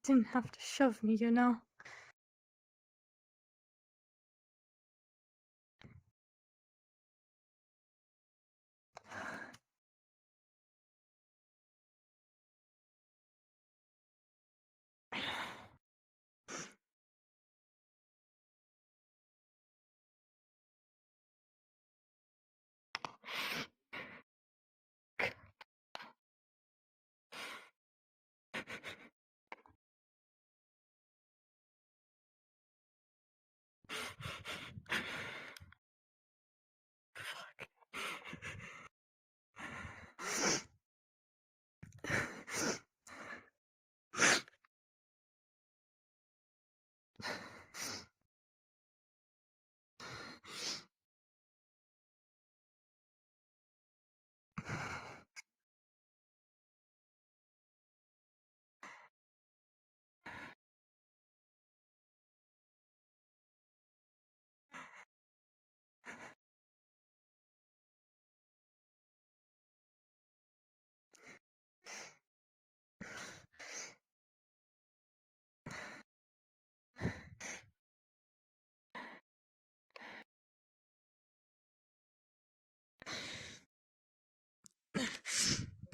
Didn't have to shove me, you know.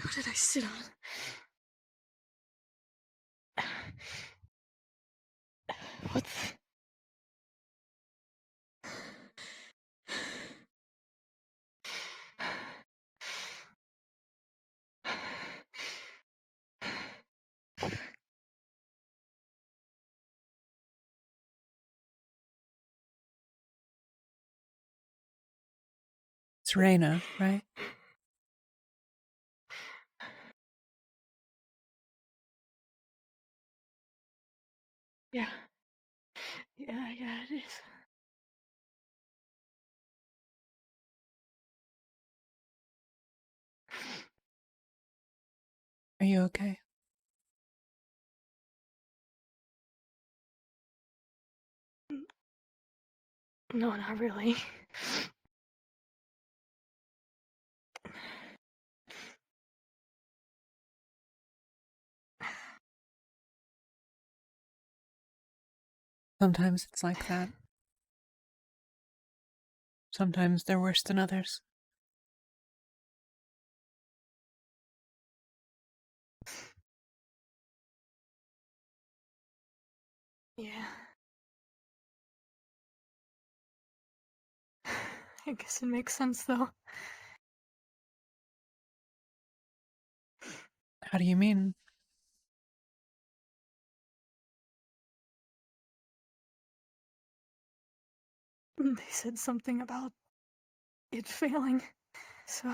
What did I sit on? What's... It's Reyna, right? Yeah. Yeah, it is. Are you okay? No, not really. Sometimes it's like that. Sometimes they're worse than others. Yeah. I guess it makes sense, though. How do you mean? They said something about it failing, so...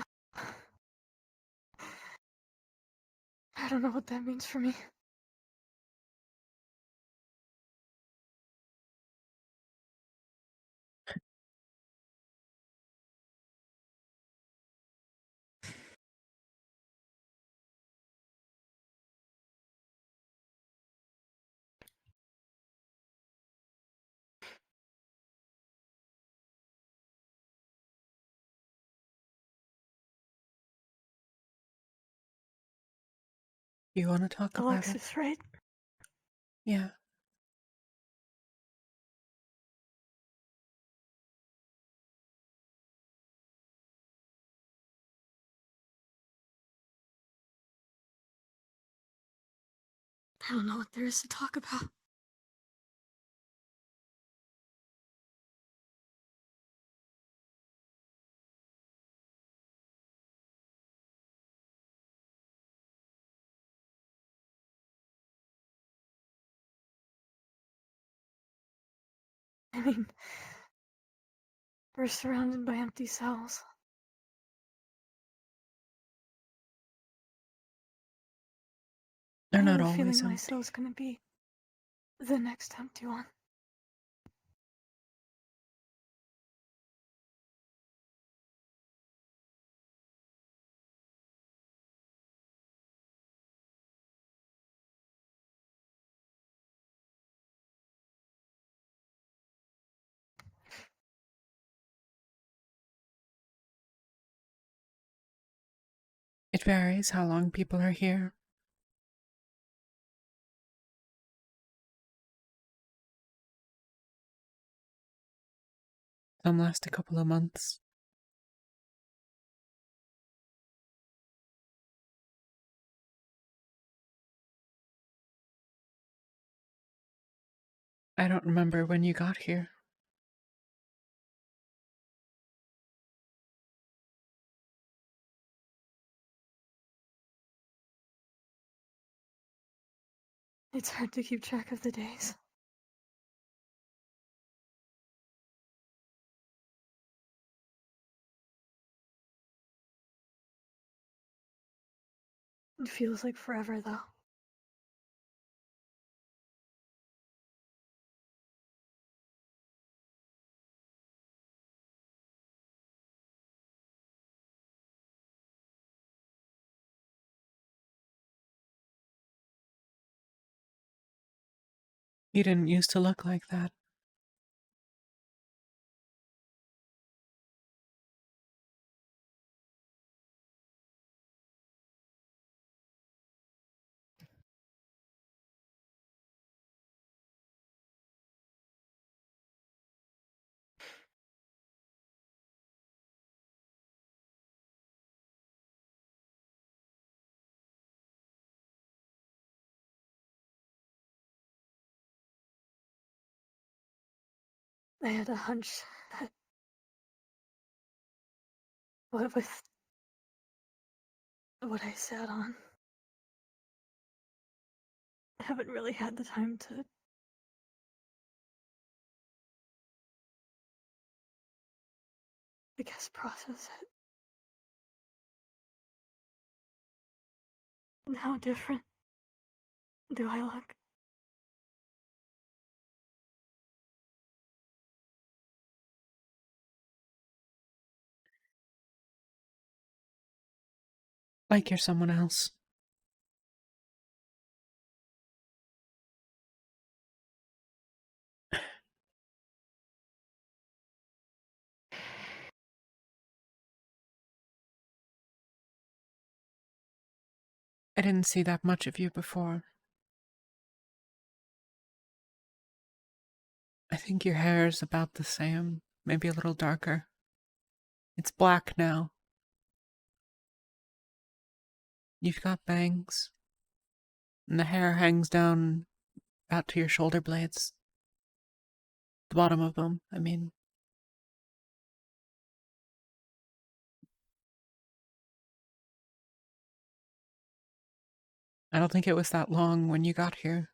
I don't know what that means for me. You want to talk about it? Alexis, right? Yeah. I don't know what there is to talk about. I mean, we're surrounded by empty cells. They're I have not a feeling always my empty. cell's gonna be the next empty one. It varies how long people are here. Some last a couple of months. I don't remember when you got here. It's hard to keep track of the days. It feels like forever, though. You didn't used to look like that. I had a hunch that what with what I sat on, I haven't really had the time to I guess process it. And how different do I look? Like you're someone else. I didn't see that much of you before. I think your hair is about the same, maybe a little darker. It's black now. You've got bangs, and the hair hangs down about to your shoulder blades. The bottom of them, I mean. I don't think it was that long when you got here.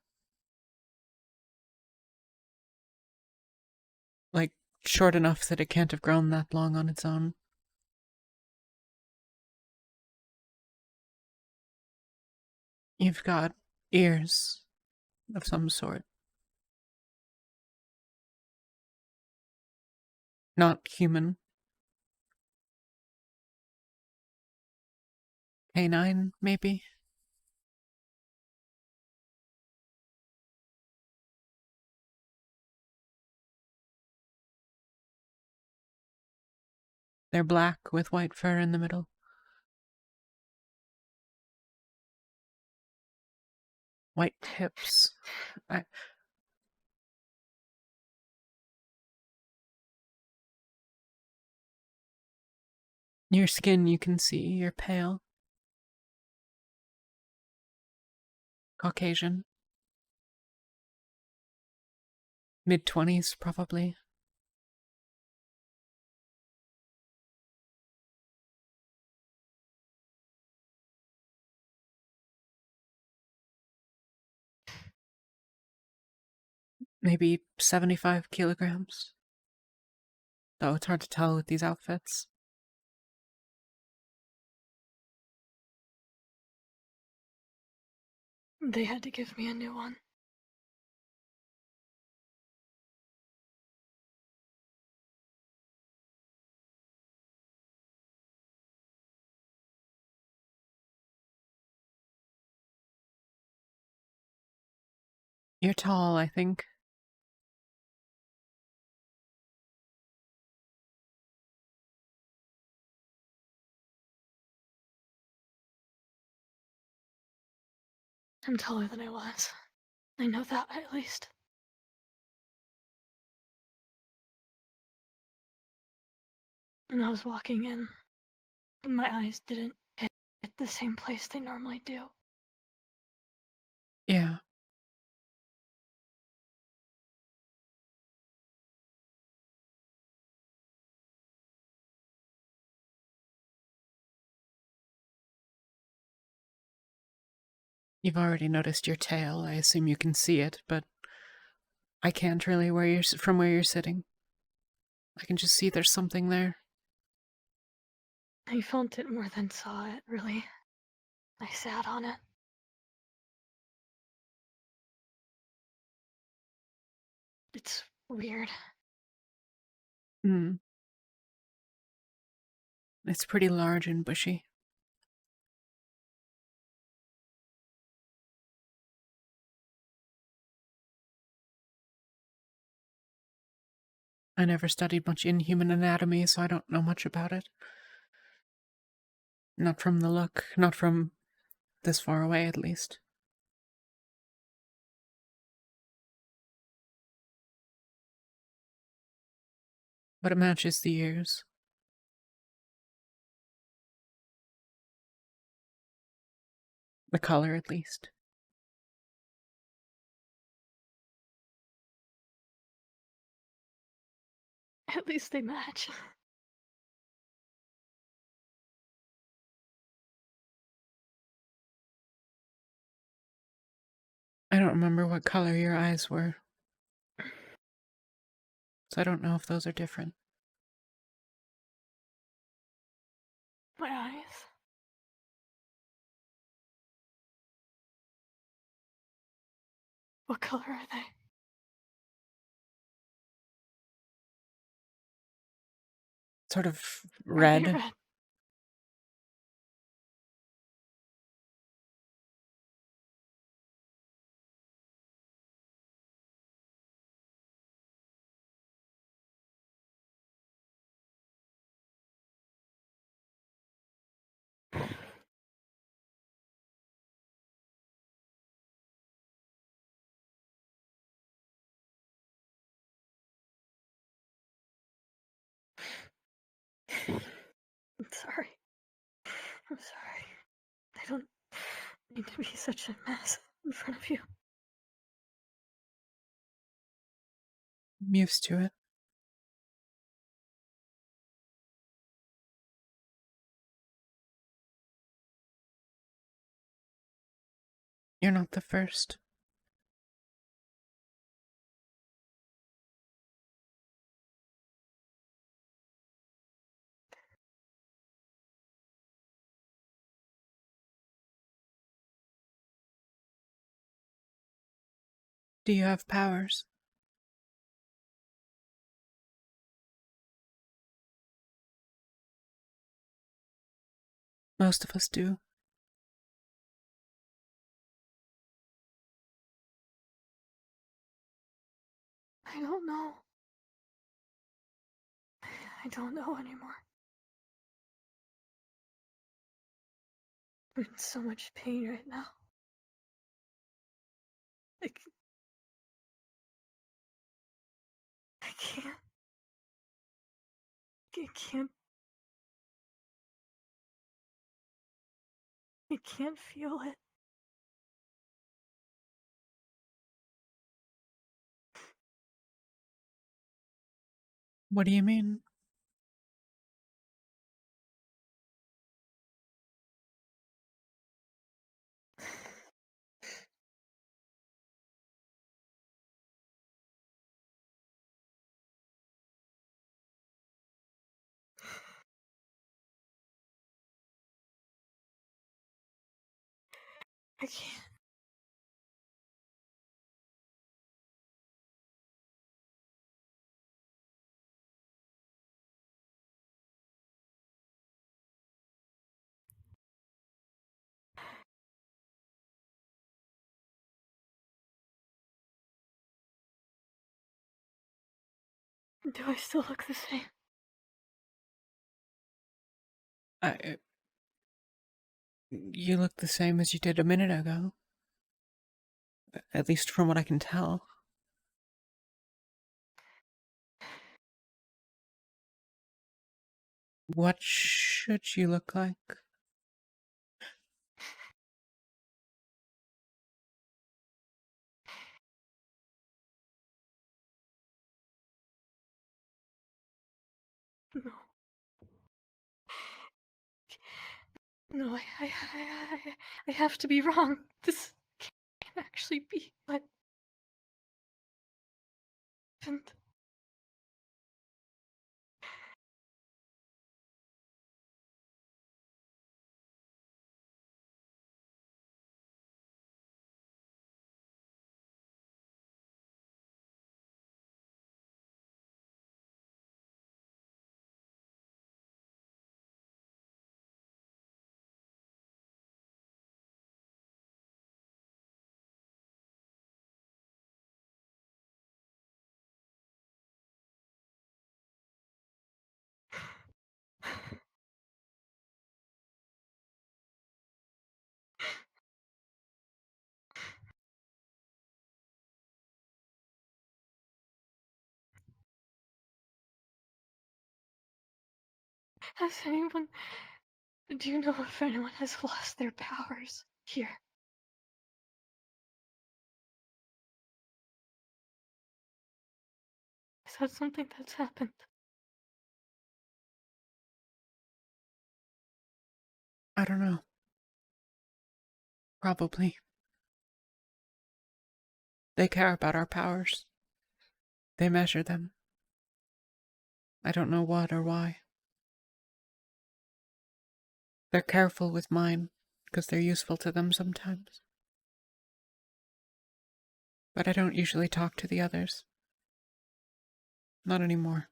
Like, short enough that it can't have grown that long on its own. You've got ears of some sort. Not human. Canine, maybe? They're black with white fur in the middle. White tips. Your skin, you can see, you're pale. Caucasian. Mid-20s, probably. Maybe 75 kilograms. Though it's hard to tell with these outfits. They had to give me a new one. You're tall, I think. I'm taller than I was. I know that, at least. And I was walking in, and my eyes didn't hit the same place they normally do. Yeah. You've already noticed your tail. I assume you can see it, but I can't really from where you're sitting. I can just see there's something there. I felt it more than saw it, really. I sat on it. It's weird. Hmm. It's pretty large and bushy. I never studied much inhuman anatomy, so I don't know much about it. Not from the look, not from this far away, at least. But it matches the ears. The color, at least. At least they match. I don't remember what color your eyes were, so I don't know if those are different. My eyes. What color are they? Sort of Are they red. red? I'm sorry. I'm sorry. I don't need to be such a mess in front of you. I'm used to it. You're not the first. Do you have powers? Most of us do. I don't know. I don't know anymore. I'm in so much pain right now. I can't. I can't. I can't feel it. What do you mean? I can't. Do I still look the same? You look the same as you did a minute ago. at least from what I can tell. What should she look like? No. No, I have to be wrong. This can't actually be what happened. Has anyone... Do you know if anyone has lost their powers here? Is that something that's happened? I don't know. Probably. They care about our powers. They measure them. I don't know what or why. They're careful with mine, because they're useful to them sometimes. But I don't usually talk to the others. Not anymore.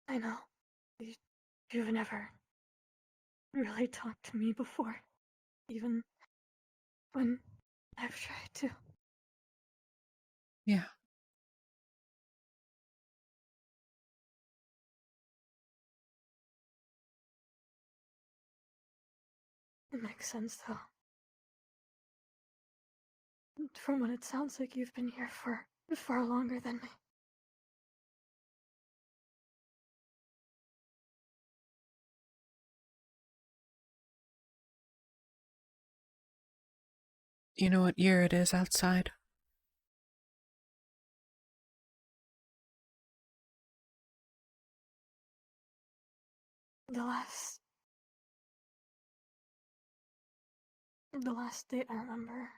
I know. You've never really talked to me before. Even when I've tried to. Yeah. It makes sense, though. From what it sounds like, you've been here for far longer than me. You know what year it is outside? The last date I remember.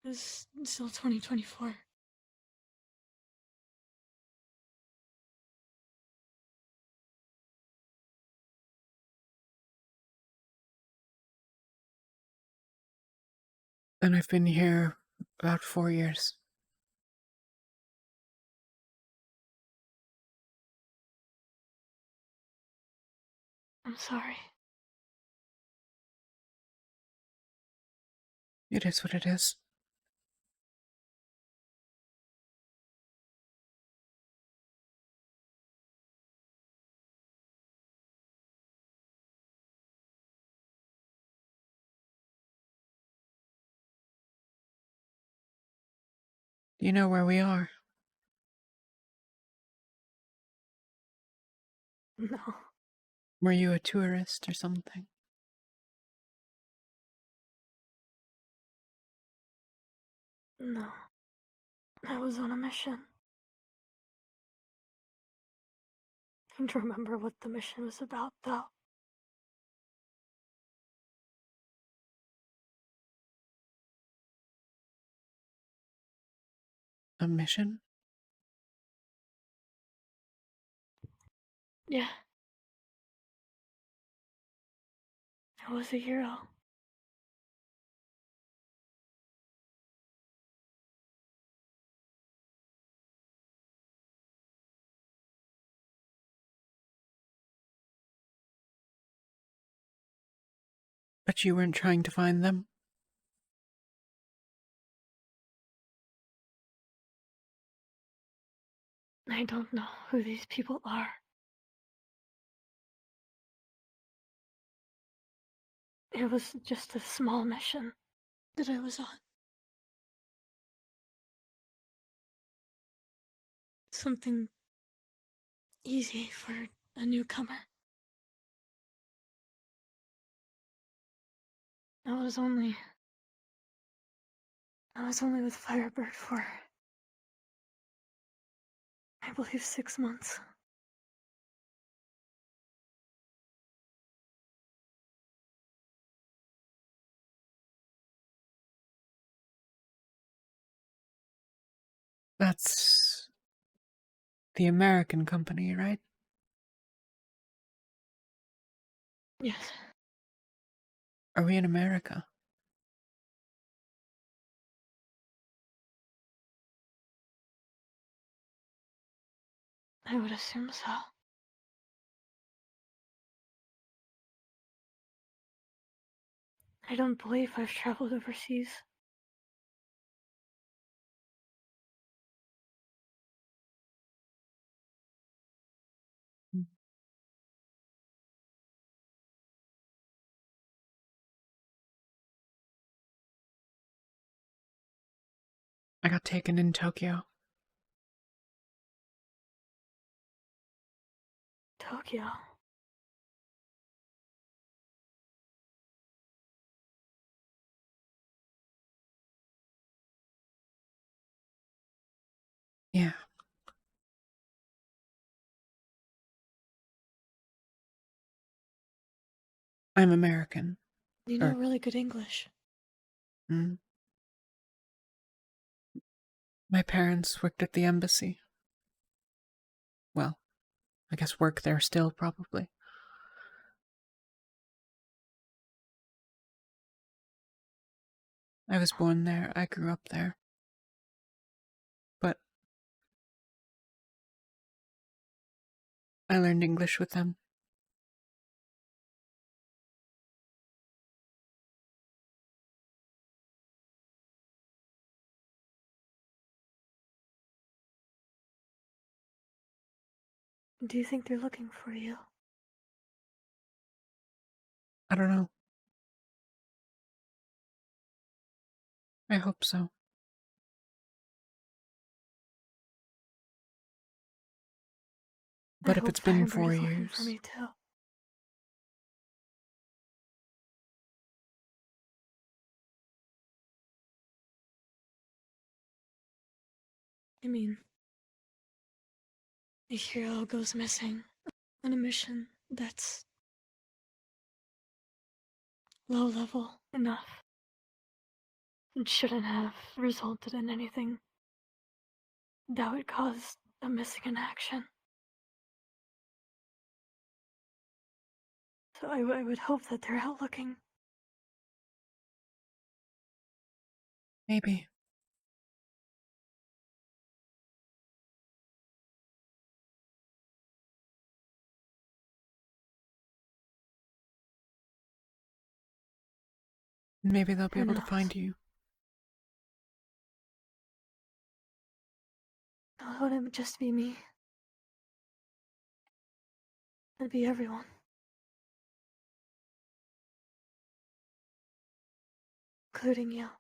Is still 2024. And I've been here about 4 years. I'm sorry. It is what it is. Do you know where we are? No. Were you a tourist or something? No. I was on a mission. I don't remember what the mission was about, though. A mission? Yeah. I was a hero. But you weren't trying to find them? I don't know who these people are. It was just a small mission that I was on. Something easy for a newcomer. I was only with Firebird for, I believe, 6 months. That's the American company, right? Yes. Are we in America? I would assume so. I don't believe I've traveled overseas. I got taken in Tokyo. Tokyo. Yeah. I'm American. You know really good English. Mm. My parents worked at the embassy. Well, I guess work there still, probably. I was born there. I grew up there. But I learned English with them. Do you think they're looking for you? I don't know. I hope so. I But if hope it's been Firebird 4 is looking for years... me too. I mean, a hero goes missing on a mission that's low level enough. It shouldn't have resulted in anything that would cause a missing in action. So I would hope that they're out looking. Maybe. Maybe they'll be Who able to knows? find you. It wouldn't just be me. It'd be everyone. Including you.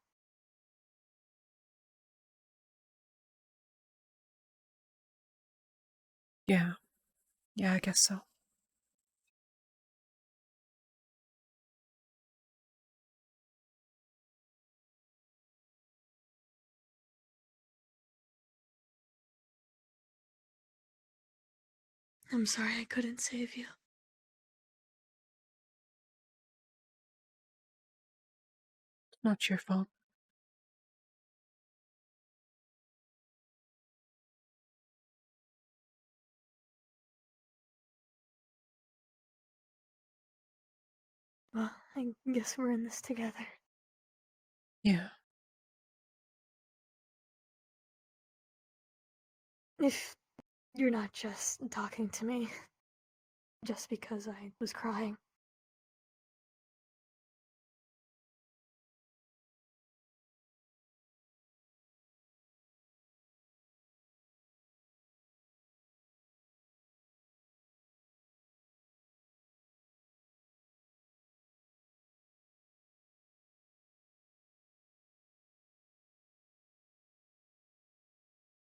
Yeah. Yeah, I guess so. I'm sorry I couldn't save you. It's not your fault. Well, I guess we're in this together. Yeah. If you're not just talking to me just because I was crying.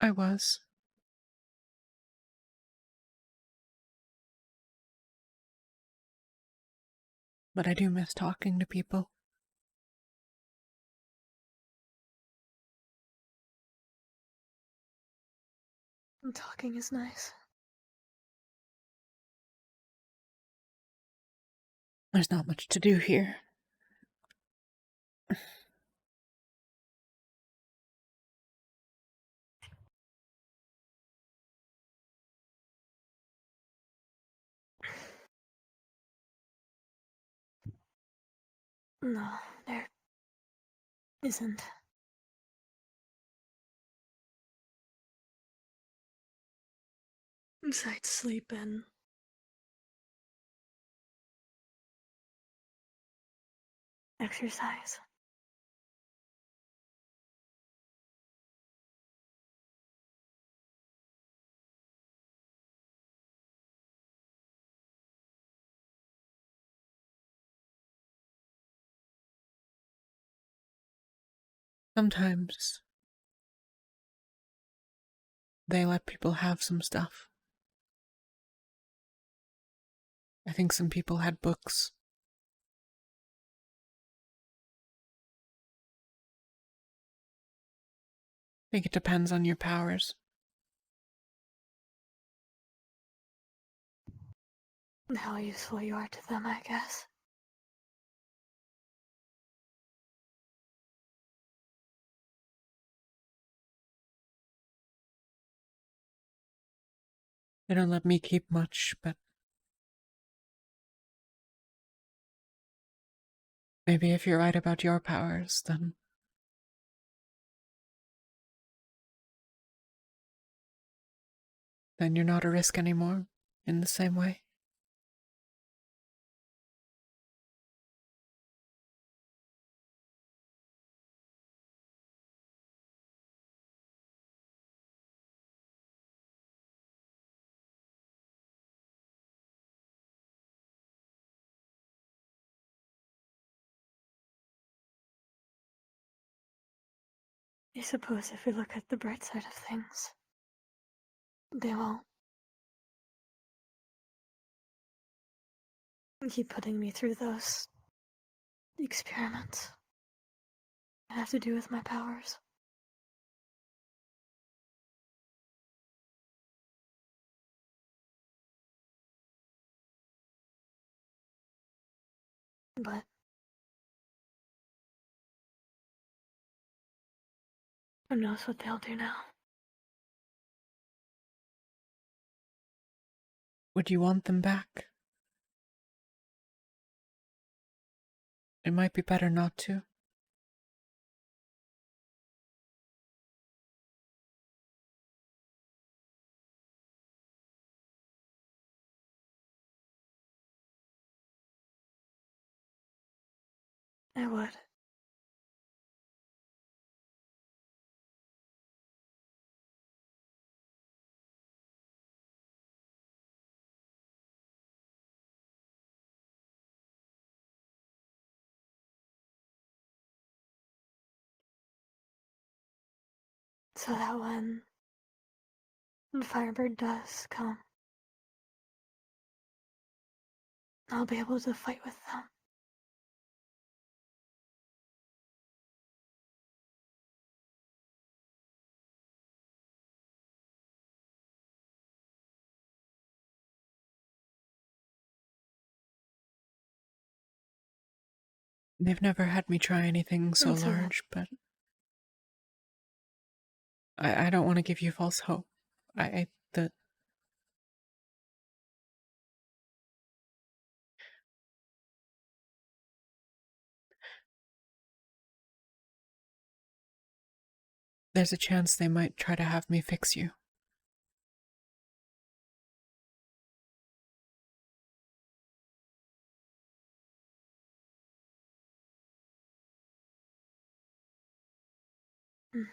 I was. But I do miss talking to people. And talking is nice. There's not much to do here. No, there isn't. Besides sleep and exercise. Sometimes they let people have some stuff. I think some people had books. I think it depends on your powers. And how useful you are to them, I guess. They don't let me keep much, but maybe if you're right about your powers, then you're not a risk anymore, in the same way. I suppose if we look at the bright side of things, they won't keep putting me through those experiments that have to do with my powers. But who knows what they'll do now? Would you want them back? It might be better not to. I would. So that when Firebird does come, I'll be able to fight with them. They've never had me try anything so And so that large, but I don't want to give you false hope. There's a chance they might try to have me fix you. mm,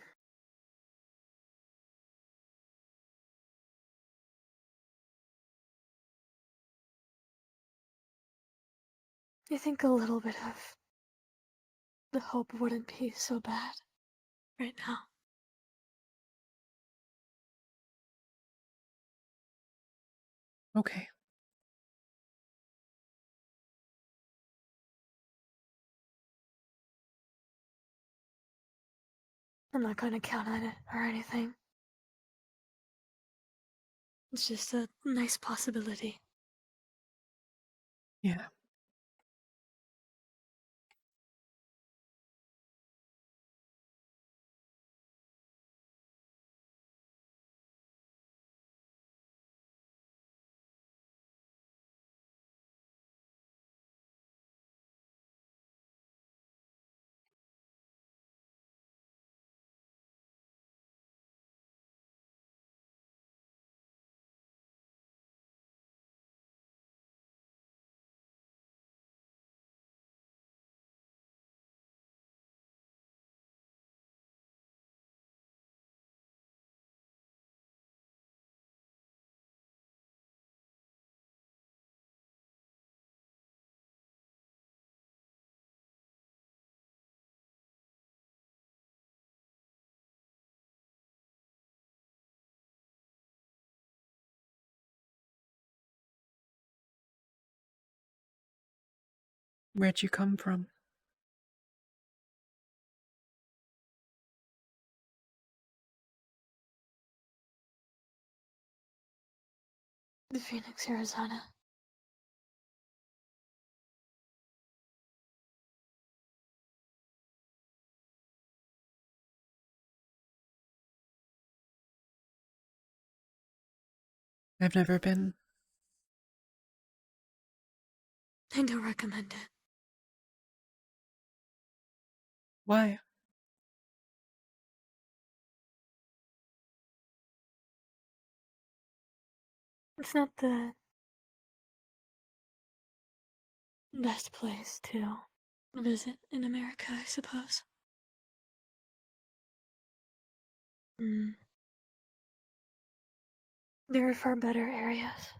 I think a little bit of the hope wouldn't be so bad right now. Okay. I'm not going to count on it or anything. It's just a nice possibility. Yeah. Where'd you come from? The Phoenix, Arizona. I've never been. I don't recommend it. Why? It's not the best place to visit in America, I suppose. Mm. There are far better areas.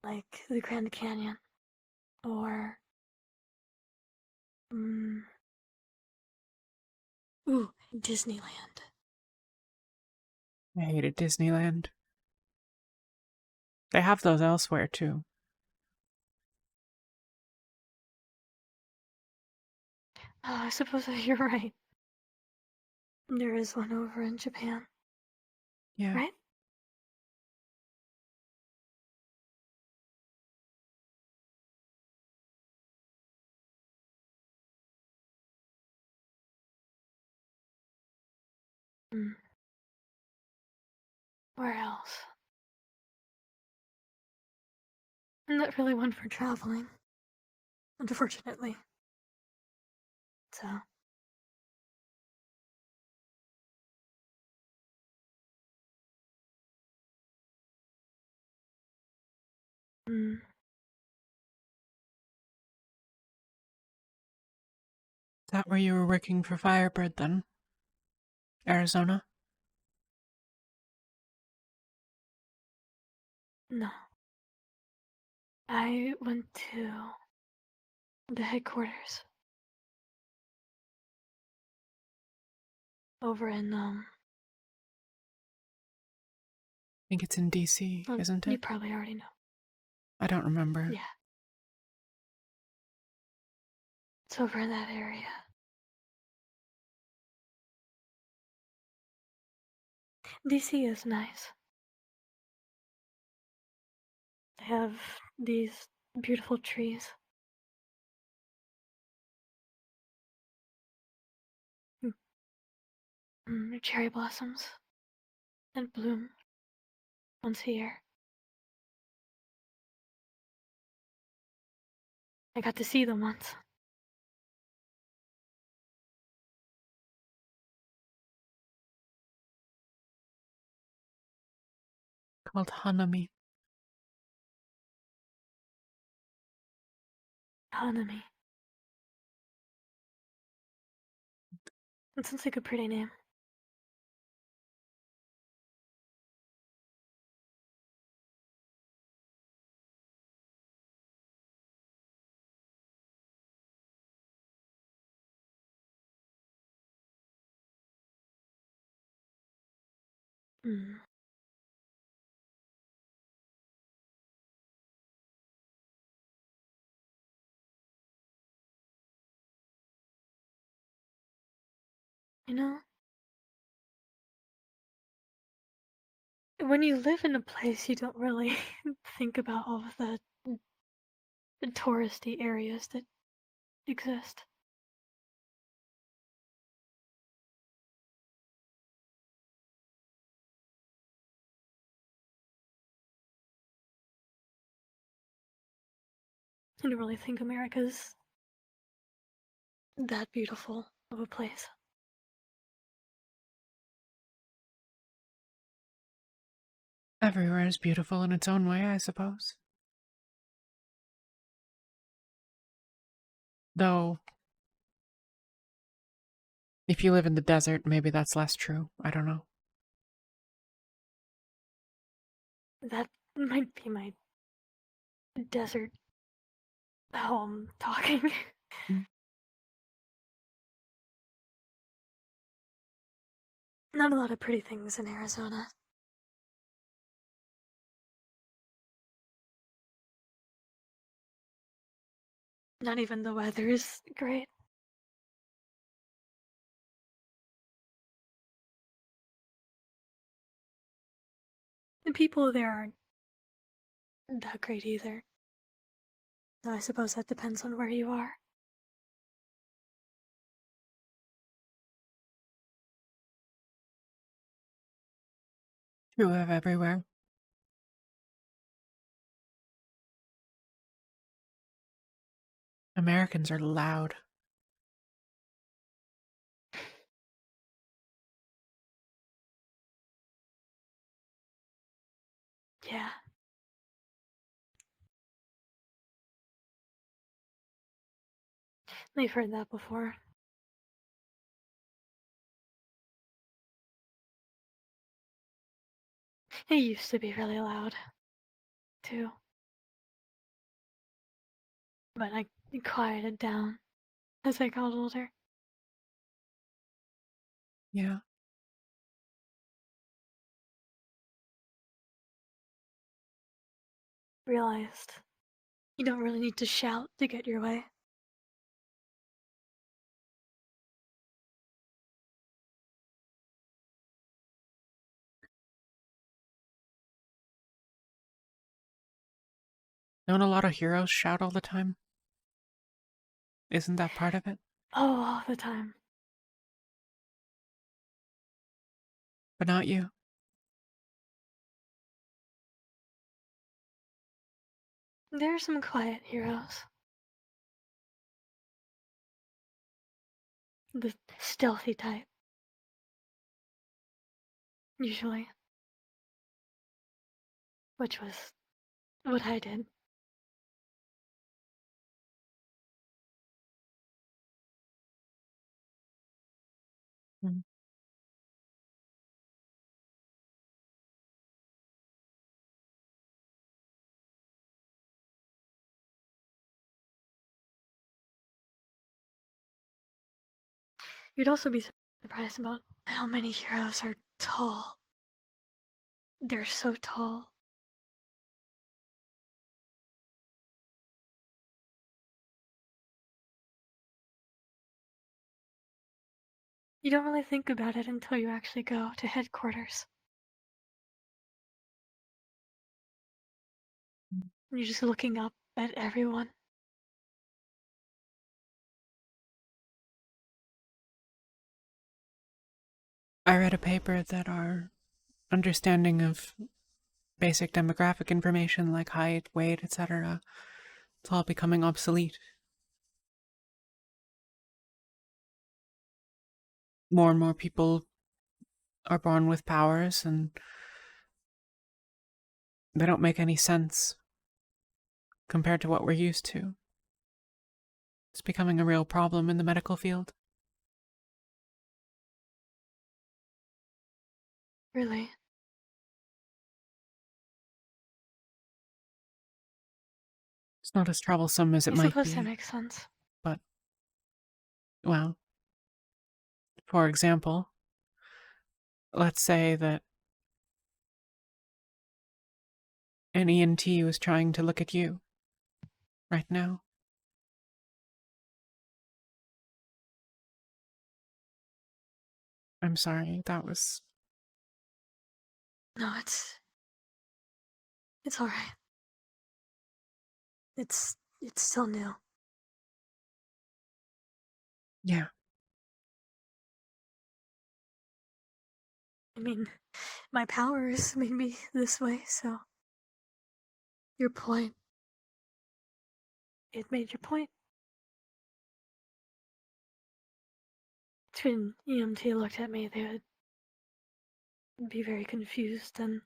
Like the Grand Canyon, or mm, ooh, Disneyland. I hated Disneyland. They have those elsewhere, too. Oh, I suppose you're right. There is one over in Japan, Yeah. right? Mm. Where else? I'm not really one for traveling, unfortunately. So, mm, Is that where you were working for Firebird then? Arizona? no. I went to the headquarters over in, I think it's in DC, isn't you it? probably already know. I don't remember. Yeah, it's over in that area. DC is nice. They have these beautiful trees. Mm, cherry blossoms that bloom once a year. I got to see them once. Called Hanami. Hanami. That sounds like a pretty name. Hmm. You know, when you live in a place, you don't really think about all of the touristy areas that exist. I don't really think America's that beautiful of a place. Everywhere is beautiful in its own way, I suppose. Though, if you live in the desert, maybe that's less true. I don't know. That might be my desert home talking. Mm. Not a lot of pretty things in Arizona. Not even the weather is great. The people there aren't that great either. Though I suppose that depends on where you are. True of everywhere. Americans are loud. Yeah. They've heard that before. It used to be really loud, too. But I quieted down as I got older. Yeah. Realized you don't really need to shout to get your way. Don't a lot of heroes shout all the time? Isn't that part of it? Oh, all the time. But not you. There are some quiet heroes. The stealthy type, usually. Which was what I did. Mm. You'd also be surprised about how many heroes are tall. They're so tall. You don't really think about it until you actually go to headquarters. And you're just looking up at everyone. I read a paper that our understanding of basic demographic information like height, weight, etc., it's all becoming obsolete. More and more people are born with powers, and they don't make any sense compared to what we're used to. It's becoming a real problem in the medical field. Really. It's not as troublesome as it I might suppose that be, makes sense. but, well, for example, let's say that an ENT was trying to look at you. Right now. I'm sorry, that was... No, it's alright. It's still new. Yeah. I mean, my powers made me this way, so... Your point. It made your point. When EMT looked at me, they would be very confused and...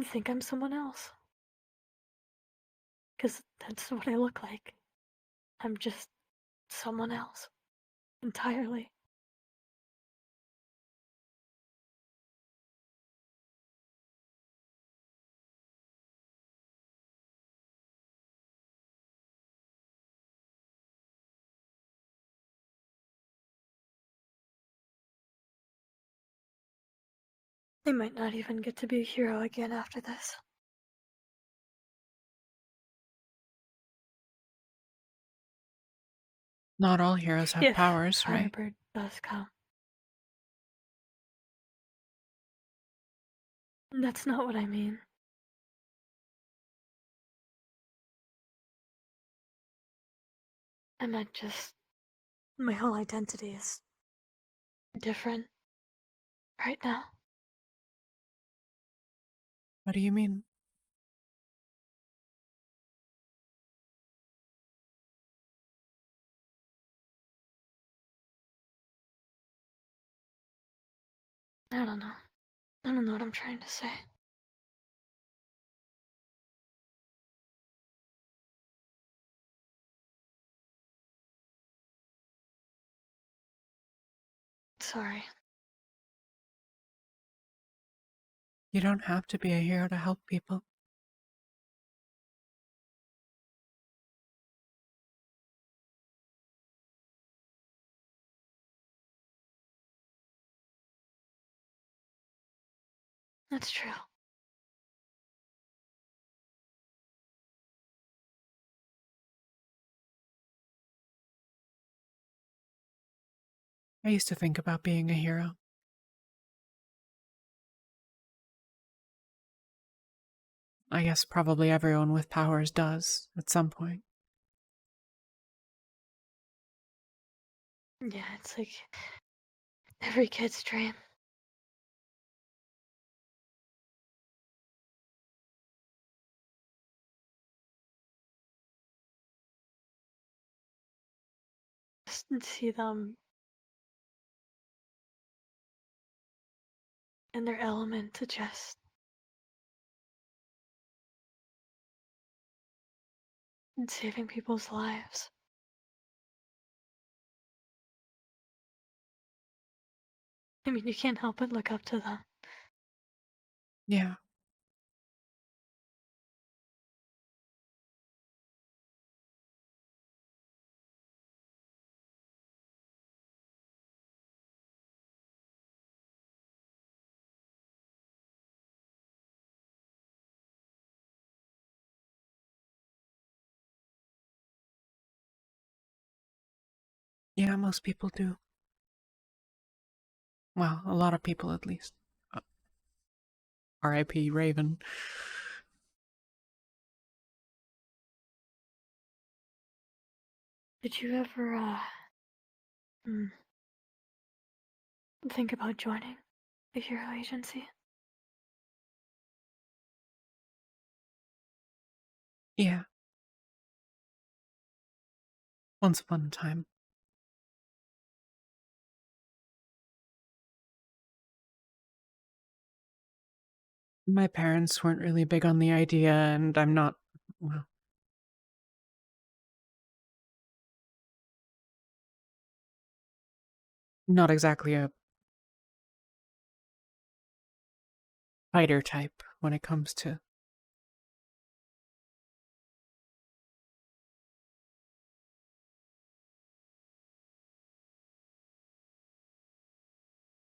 think I'm someone else. 'Cause that's what I look like. I'm just someone else. Entirely. I might not even get to be a hero again after this. Not all heroes have If powers, right? Firebird does come. That's not what I mean. I meant just... my whole identity is... different. Right now. What do you mean? I don't know. I don't know what I'm trying to say. Sorry. You don't have to be a hero to help people. That's true. I used to think about being a hero. I guess probably everyone with powers does, at some point. Yeah, it's like... every kid's dream. Just see them... in their element to just... saving people's lives. I mean, you can't help but look up to them. Yeah. Yeah, most people do. Well, a lot of people at least. R.I.P. Raven. Did you ever, think about joining a hero agency? Yeah. Once upon a time. My parents weren't really big on the idea, and I'm not, well, not exactly a fighter type when it comes to...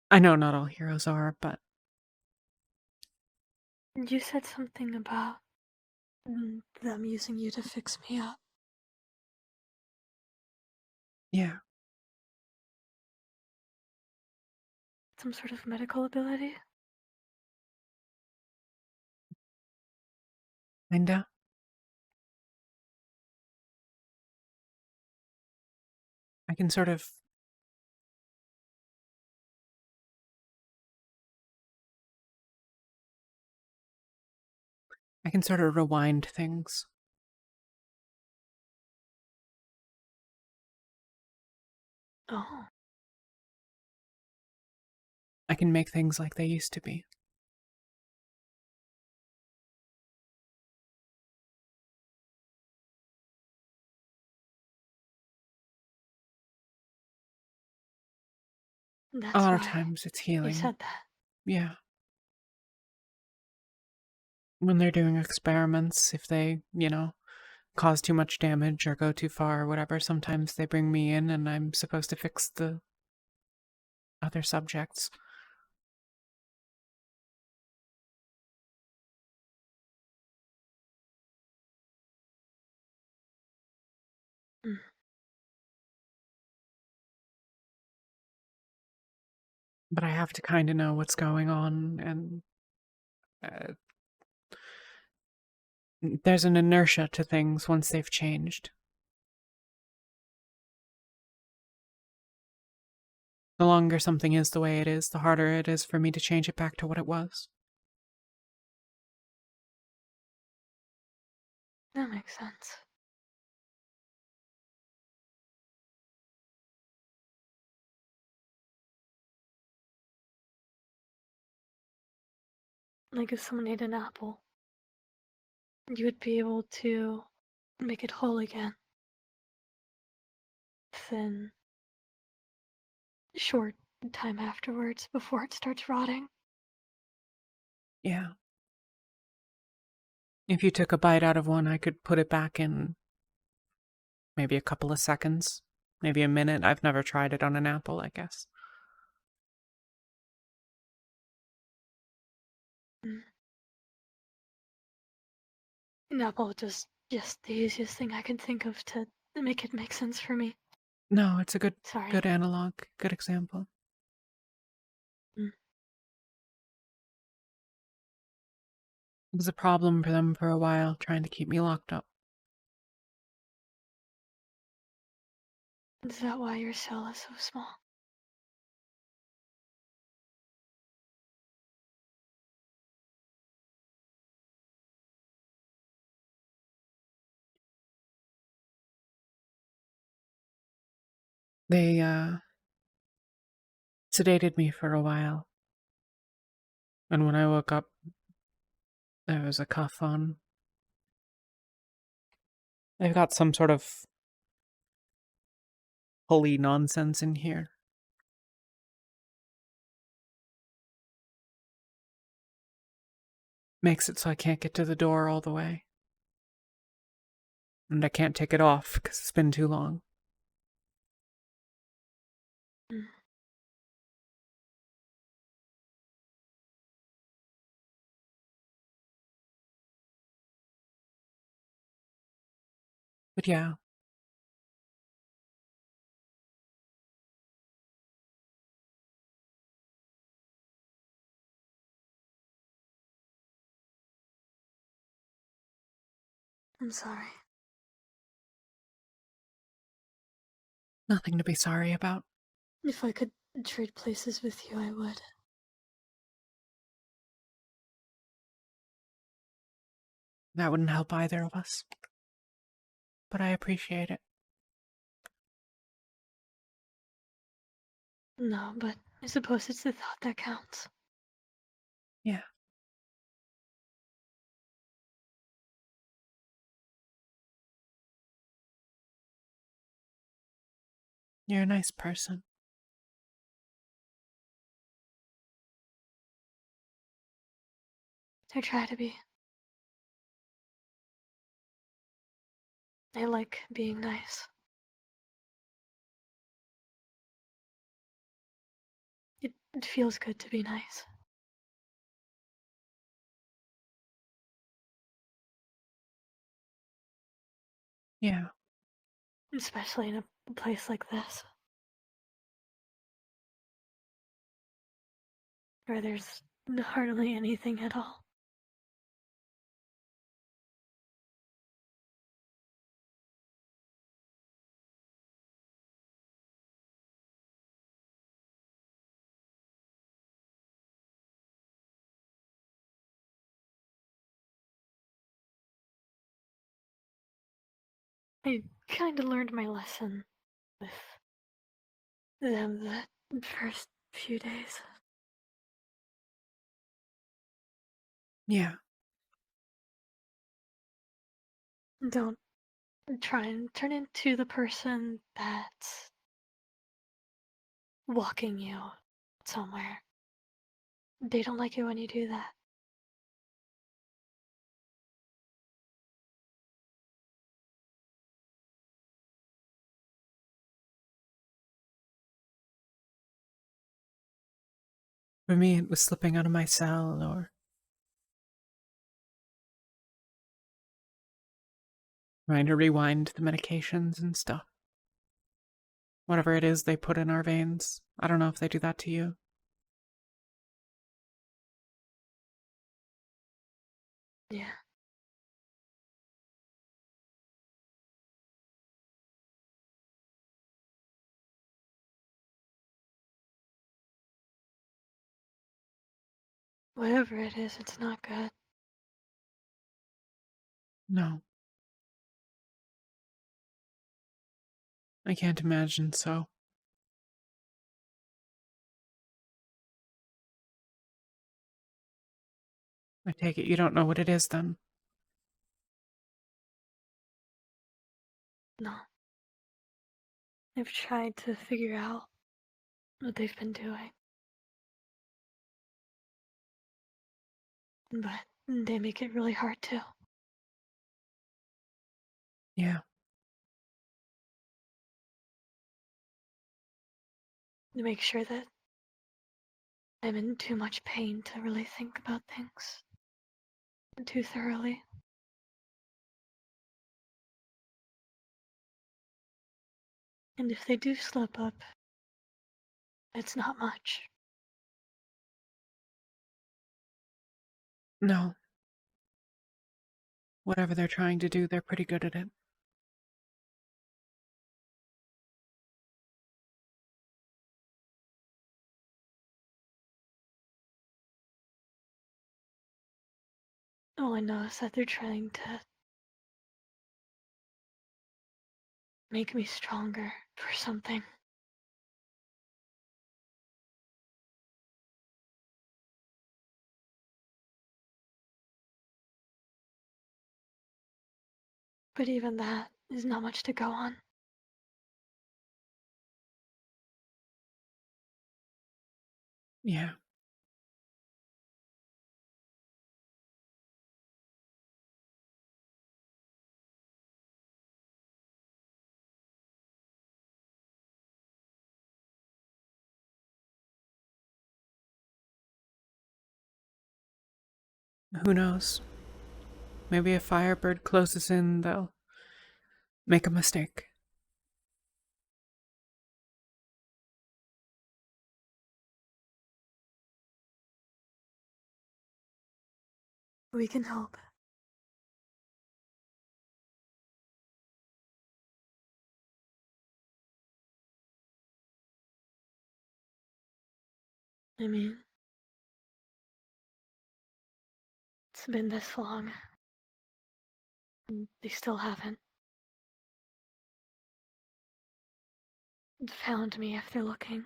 I know not all heroes are, but You said something about them using you to fix me up. yeah, Some sort of medical ability? kinda. I can sort of rewind things. Oh, I can make things like they used to be. A that's lot of why times it's you healing. said that. Yeah. When they're doing experiments, if they, cause too much damage or go too far or whatever, sometimes they bring me in and I'm supposed to fix the other subjects. Mm. But I have to kind of know what's going on, and uh, there's an inertia to things once they've changed. The longer something is the way it is, the harder it is for me to change it back to what it was. That makes sense. Like if someone ate an apple, you would be able to make it whole again. Within short time afterwards before it starts rotting. Yeah. If you took a bite out of one, I could put it back in maybe a couple of seconds, maybe a minute. I've never tried it on an apple, I guess. Mm. An apple just the easiest thing I can think of to make it make sense for me. No, it's a Sorry. good analog, good example. Mm. It was a problem for them for a while, trying to keep me locked up. Is that why your cell is so small? They sedated me for a while, and when I woke up, there was a cuff on. They've got some sort of holy nonsense in here. Makes it so I can't get to the door all the way. And I can't take it off because it's been too long. Mm. But yeah, I'm sorry. nothing to be sorry about. If I could trade places with you, I would. That wouldn't help either of us. But I appreciate it. No, but I suppose it's the thought that counts. Yeah. You're a nice person. I try to be. I like being nice. It It feels good to be nice. Yeah. Especially in a place like this, where there's hardly anything at all. I kinda learned my lesson with them the first few days. Yeah. Don't try and turn into the person that's walking you somewhere. They don't like it when you do that. For me, it was slipping out of my cell or trying to rewind the medications and stuff. Whatever it is they put in our veins. I don't know if they do that to you. Yeah. Whatever it is, it's not good. No. I can't imagine so. I take it you don't know what it is then. No. I've tried to figure out what they've been doing, but they make it really hard to. Yeah. To make sure that I'm in too much pain to really think about things too thoroughly. And if they do slip up, it's not much. No. Whatever they're trying to do, they're pretty good at it. All I know is that they're trying to make me stronger for something. But even that is not much to go on. Yeah. Who knows? Maybe if Firebird closes in, they'll make a mistake. We can hope. I mean, it's been this long, and they still haven't found me if they're looking.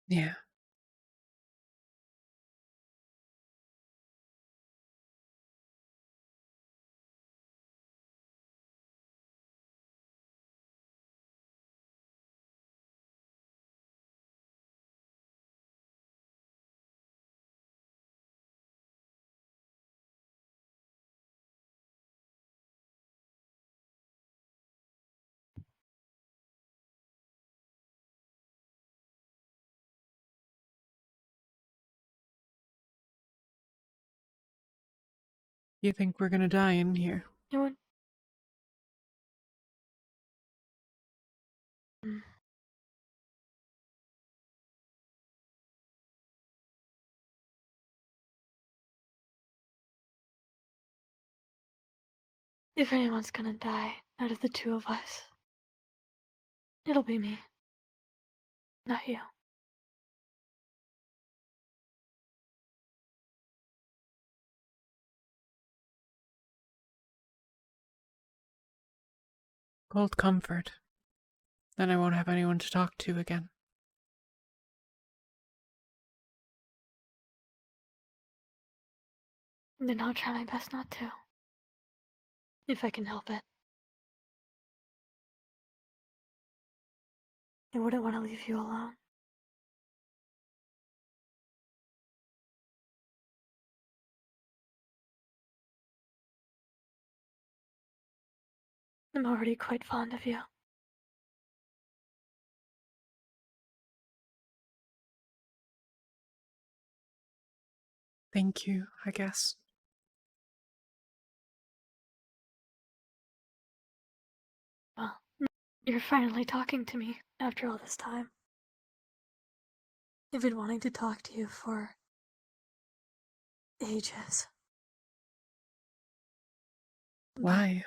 Yeah. You think we're gonna die in here? You would. Mm. If anyone's gonna die out of the two of us, it'll be me, not you. Cold comfort. Then I won't have anyone to talk to again. Then I'll try my best not to. If I can help it. I wouldn't want to leave you alone. I'm already quite fond of you. Thank you, I guess. Well, you're finally talking to me after all this time. I've been wanting to talk to you for ages. Why?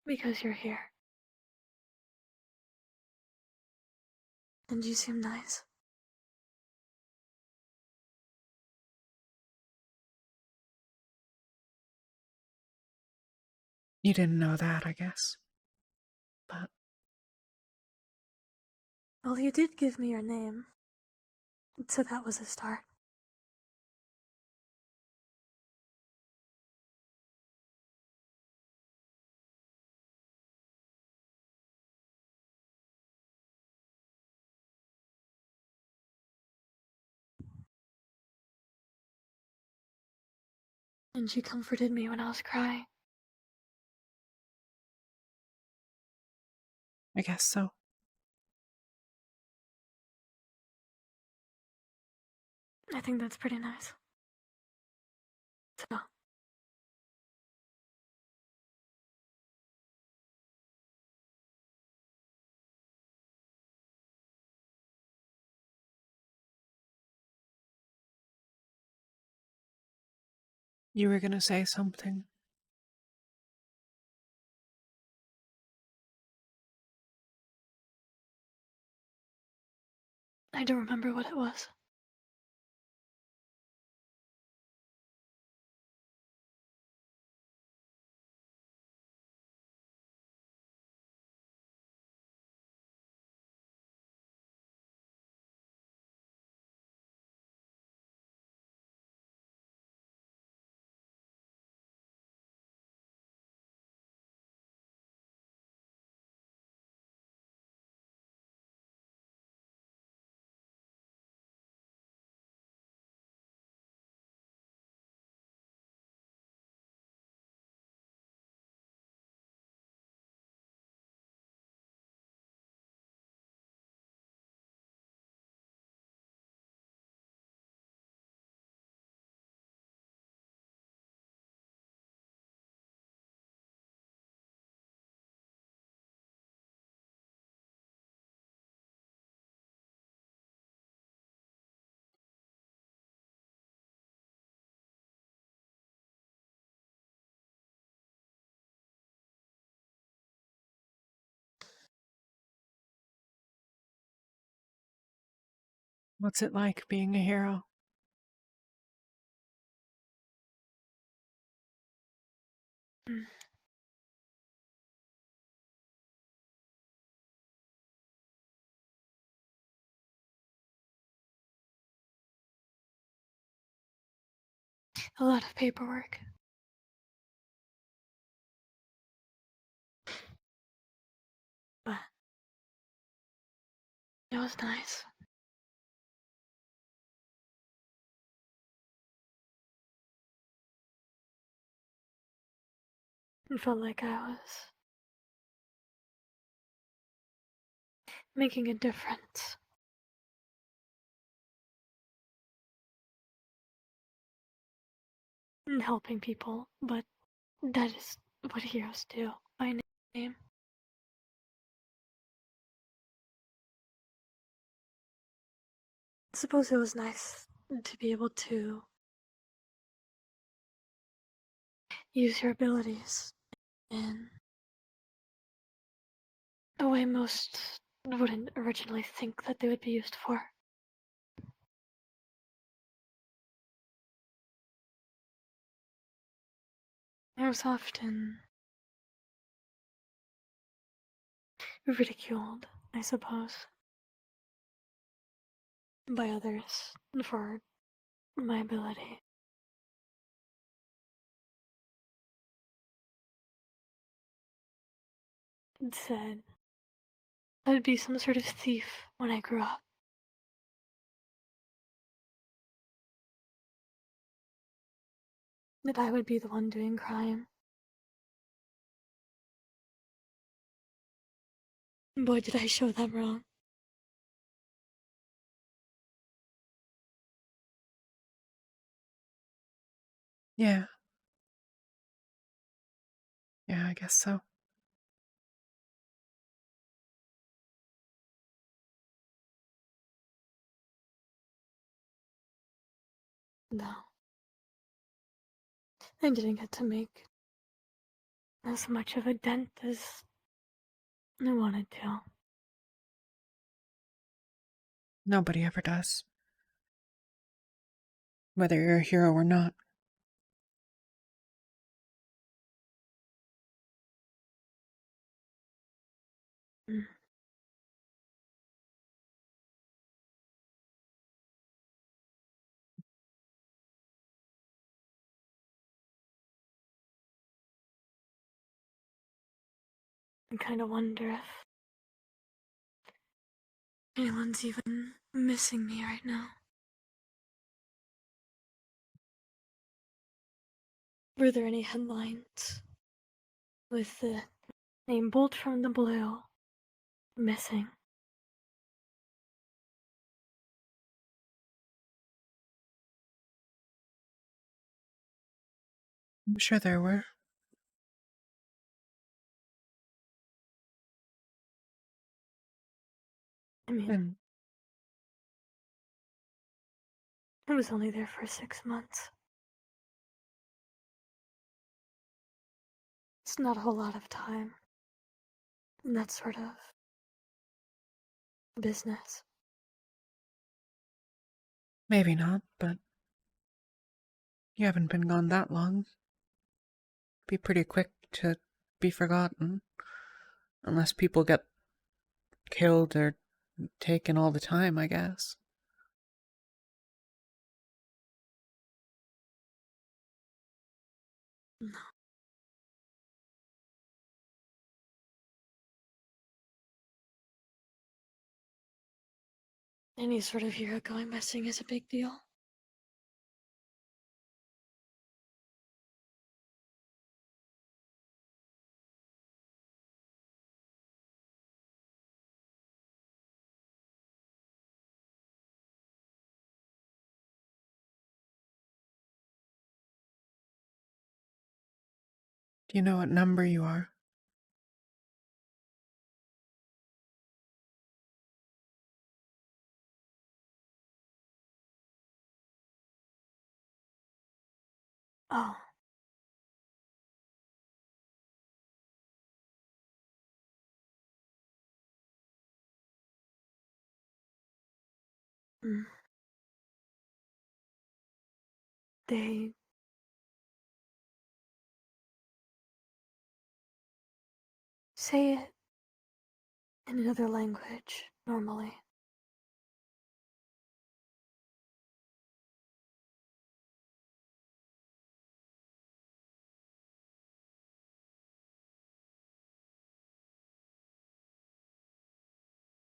Because you're here. And you seem nice. You didn't know that, I guess. But Well, you did give me your name. So that was a start. And she comforted me when I was crying. I guess so. I think that's pretty nice. So, You were gonna say something. I don't remember what it was. What's it like being a hero? Mm. A lot of paperwork. But it was nice. It felt like I was making a difference. and helping people, but that is what heroes do by name. I suppose it was nice to be able to use your abilities in a way most wouldn't originally think that they would be used for. I was often ridiculed, I suppose, by others for my ability. It said I'd be some sort of thief when I grew up. That I would be the one doing crime. Boy, did I show them wrong. Yeah. Yeah, I guess so. No. I didn't get to make as much of a dent as I wanted to. Nobody ever does. Whether you're a hero or not. Mm. I kind of wonder if anyone's even missing me right now. Were there any headlines with the name Bolt from the Blue missing? I'm sure there were. I mean, And I was only there for 6 months. It's not a whole lot of time in that sort of business. maybe not, but you haven't been gone that long. Be pretty quick to be forgotten. Unless people get killed or taken all the time, I guess. No. Any sort of hero going missing is a big deal. Do you know what number you are? Oh. Mm. They say it in another language, normally.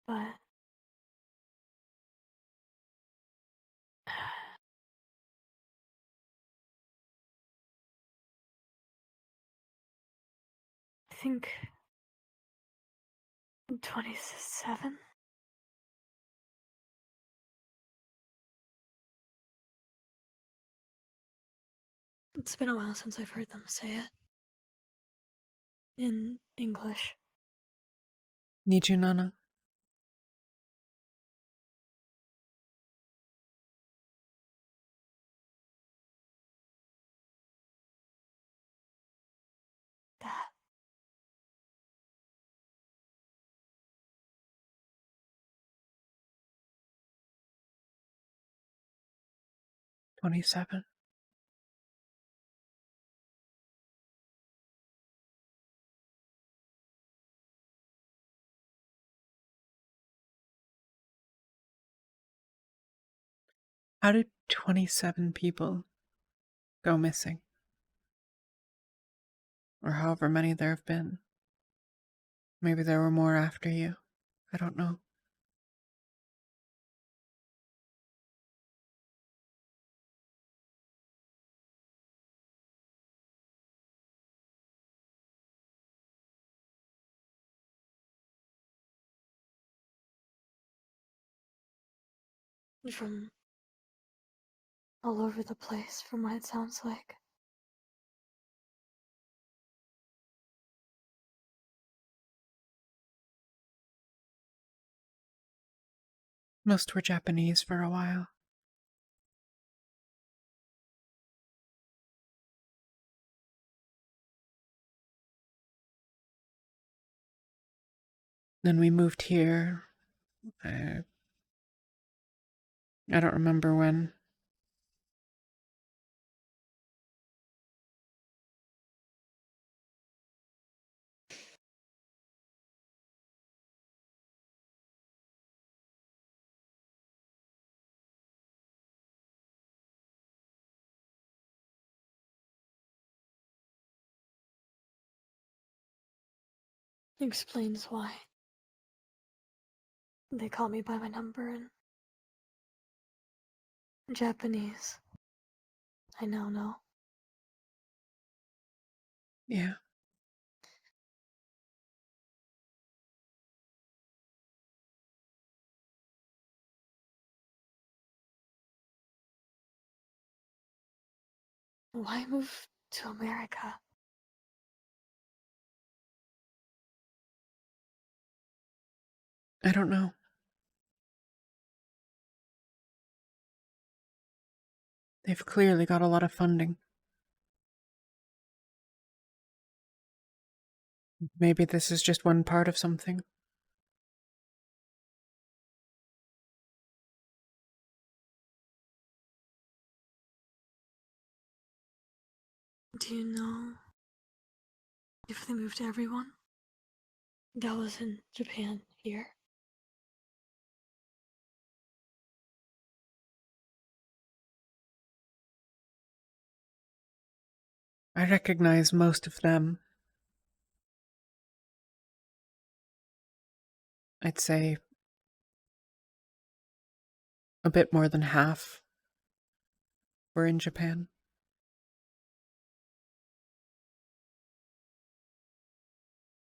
But I think 27? It's been a while since I've heard them say it. In English. Need you, Nana? That. 27. How did 27 people go missing? Or however many there have been. Maybe there were more after you. I don't know. From all over the place, from what it sounds like. Most were Japanese for a while. Then we moved here. I don't remember when. Explains why. They call me by my number in Japanese. I now know. Yeah. Why move to America? I don't know. They've clearly got a lot of funding. Maybe this is just one part of something. Do you know if they moved everyone that was in Japan here? I recognize most of them. I'd say a bit more than half were in Japan.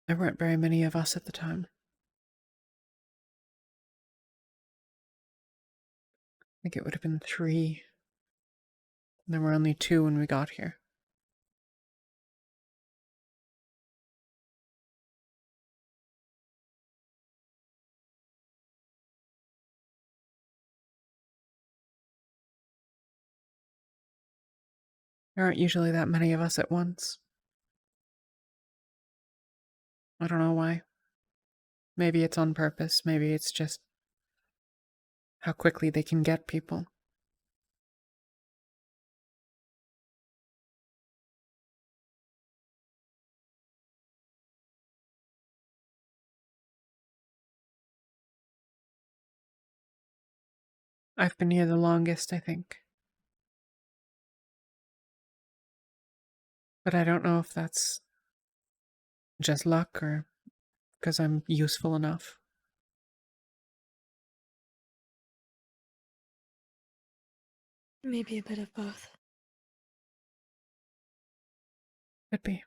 There weren't very many of us at the time. I think it would have been 3. There were only 2 when we got here. There aren't usually that many of us at once. I don't know why. Maybe it's on purpose. Maybe it's just how quickly they can get people. I've been here the longest, I think. But I don't know if that's just luck or because I'm useful enough. Maybe a bit of both. Could be.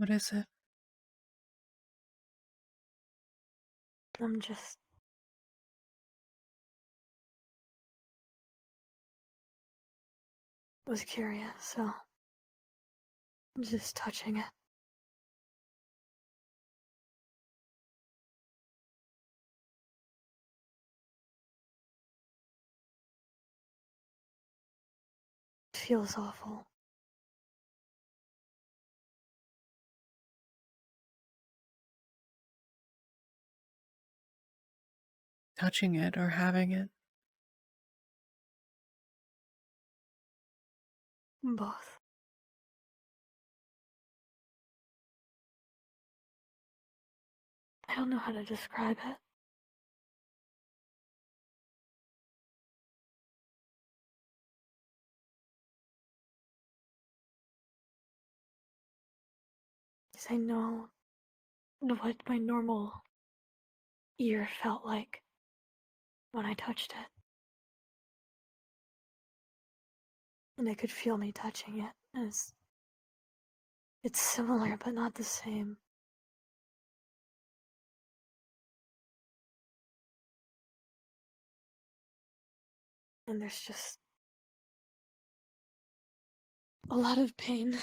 What is it? I'm just was curious, so I'm just touching it. It feels awful. Touching it or having it? Both. I don't know how to describe it. Because I know what my normal ear felt like when I touched it. And I could feel me touching it. And it's similar, but not the same. And there's just a lot of pain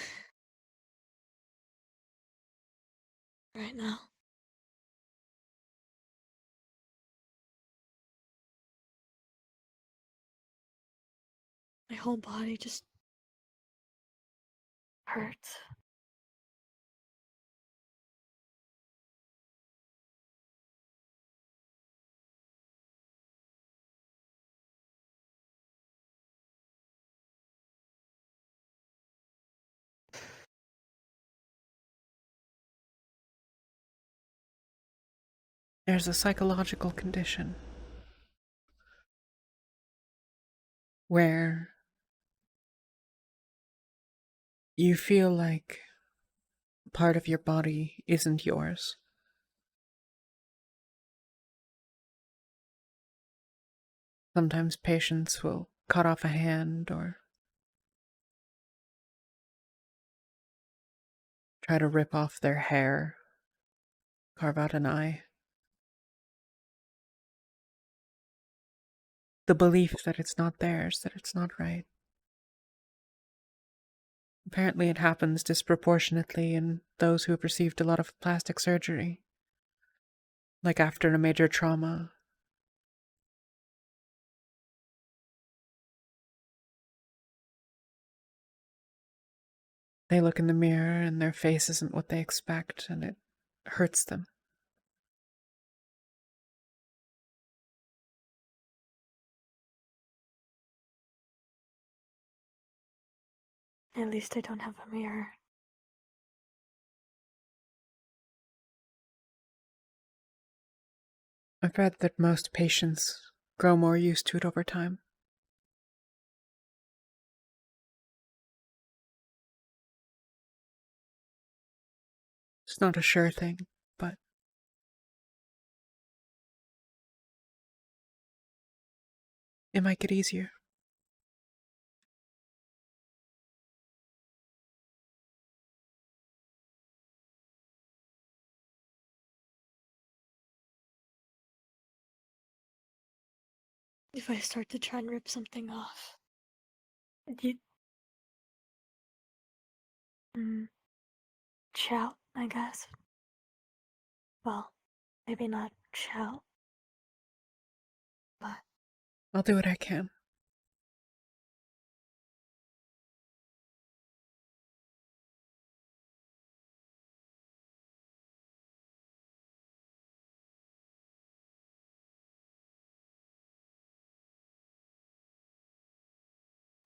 right now. My whole body just hurts. There's a psychological condition where you feel like part of your body isn't yours. Sometimes patients will cut off a hand or try to rip off their hair, carve out an eye. The belief that it's not theirs, that it's not right. Apparently, it happens disproportionately in those who have received a lot of plastic surgery, like after a major trauma. They look in the mirror and their face isn't what they expect, and it hurts them. At least I don't have a mirror. I've read that most patients grow more used to it over time. It's not a sure thing, but it might get easier. If I start to try and rip something off, you shout, I guess. Well, maybe not shout, but I'll do what I can.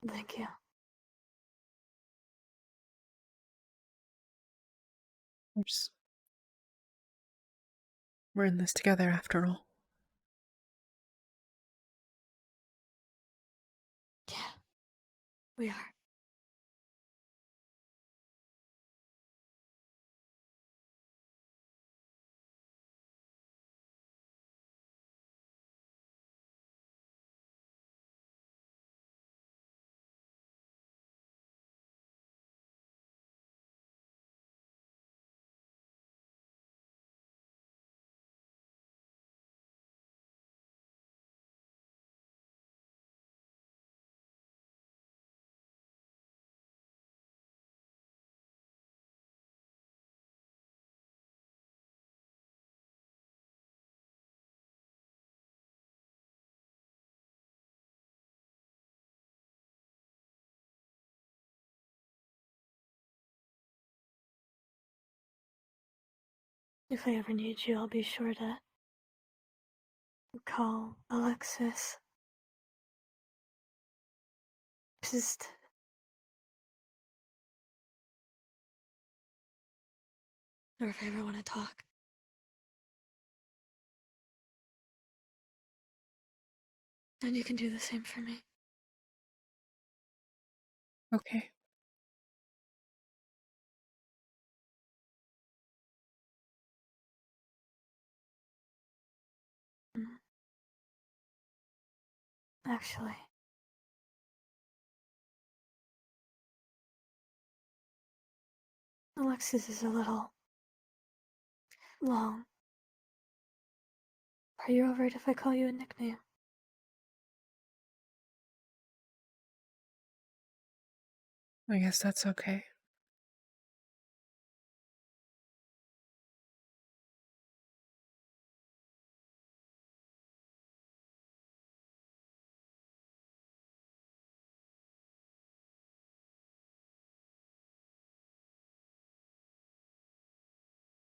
thank you. We're in this together after all. Yeah, we are. If I ever need you, I'll be sure to call Alexis. Just or if I ever want to talk. And you can do the same for me. Okay. Actually, Alexis is a little long. Are you alright if I call you a nickname? I guess that's okay.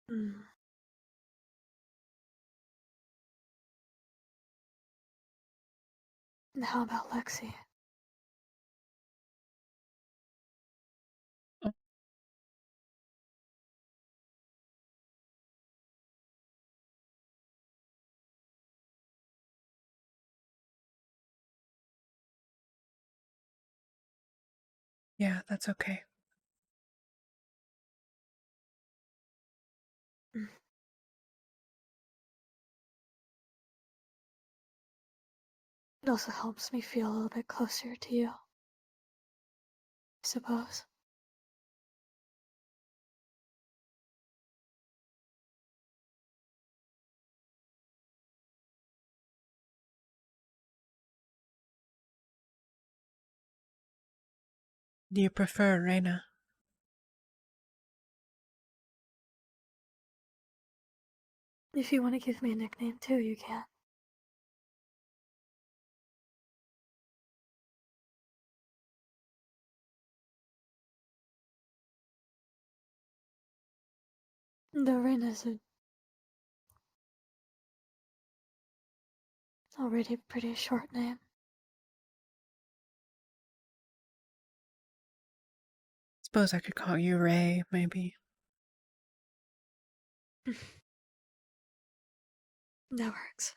Hmm. And how about Lexi? Oh, yeah, that's okay. Hmm. It also helps me feel a little bit closer to you, I suppose. Do you prefer Reyna? If you want to give me a nickname too, you can. Though Reina's already a pretty short name. Suppose I could call you Ray, maybe. That works.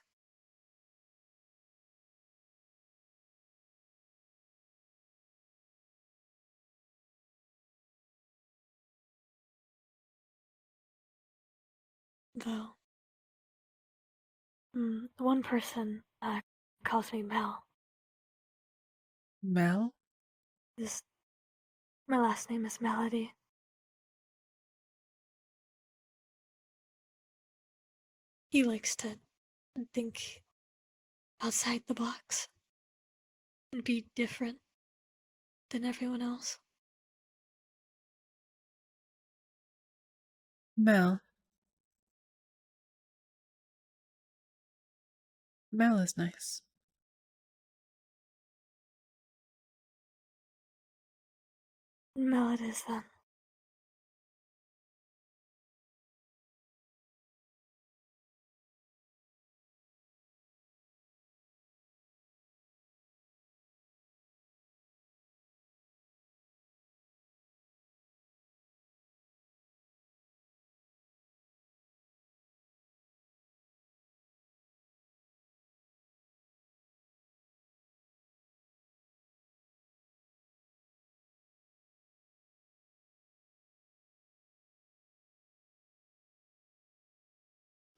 Though, one person calls me Mel. Mel? This, my last name is Melody. He likes to think outside the box and be different than everyone else. Mel. Mel is nice. Mel it is then.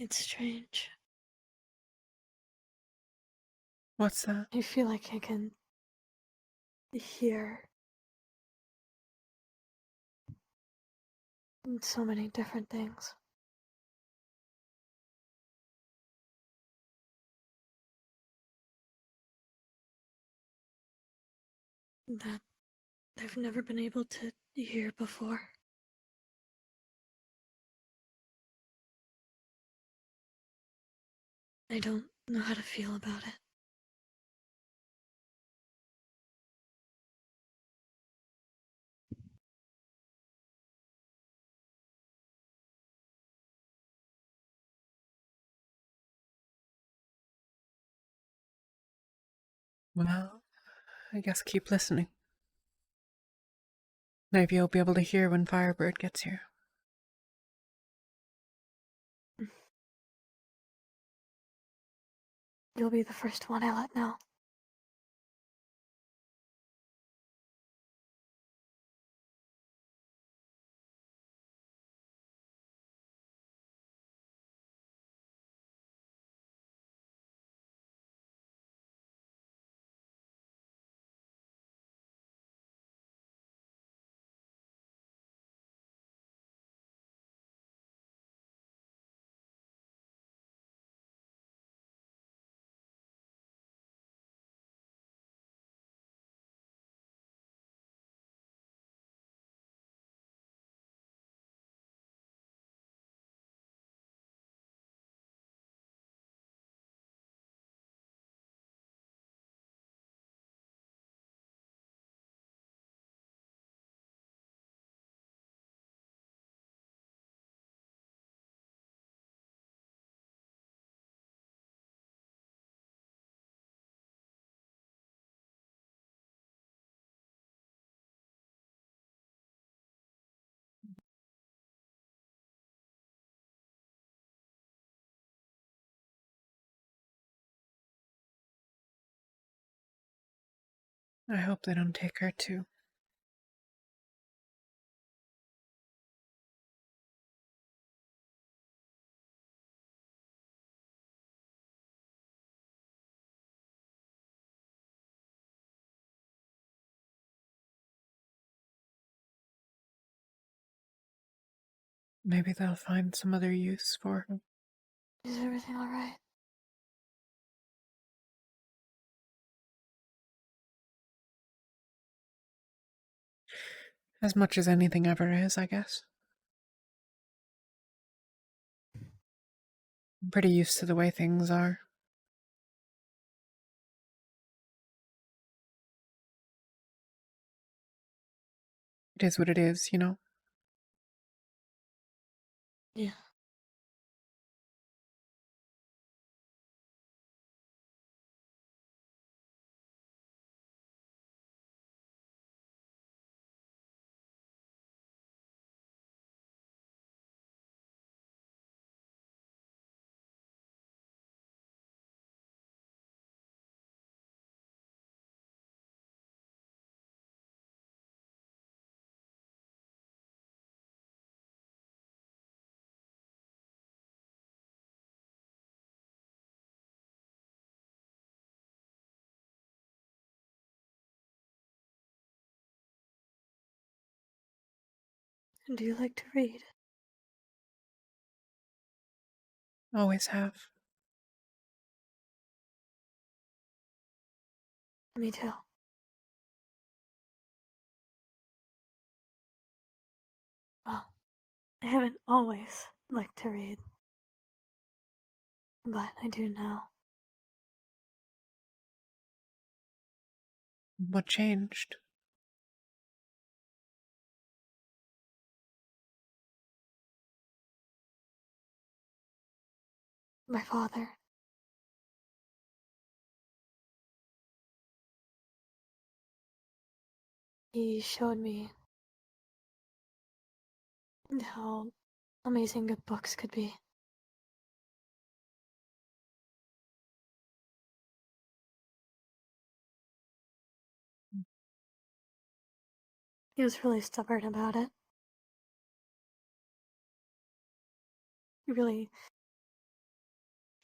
It's strange. What's that? I feel like I can hear so many different things. That I've never been able to hear before. I don't know how to feel about it. Well, I guess keep listening. Maybe you'll be able to hear when Firebird gets here. You'll be the first one I let know. I hope they don't take her too. Maybe they'll find some other use for her. Is everything alright? As much as anything ever is, I guess. I'm pretty used to the way things are. It is what it is, you know? Yeah. Do you like to read? Always have. Me too. Well, I haven't always liked to read, but I do now. What changed? My father. He showed me how amazing good books could be. He was really stubborn about it. Really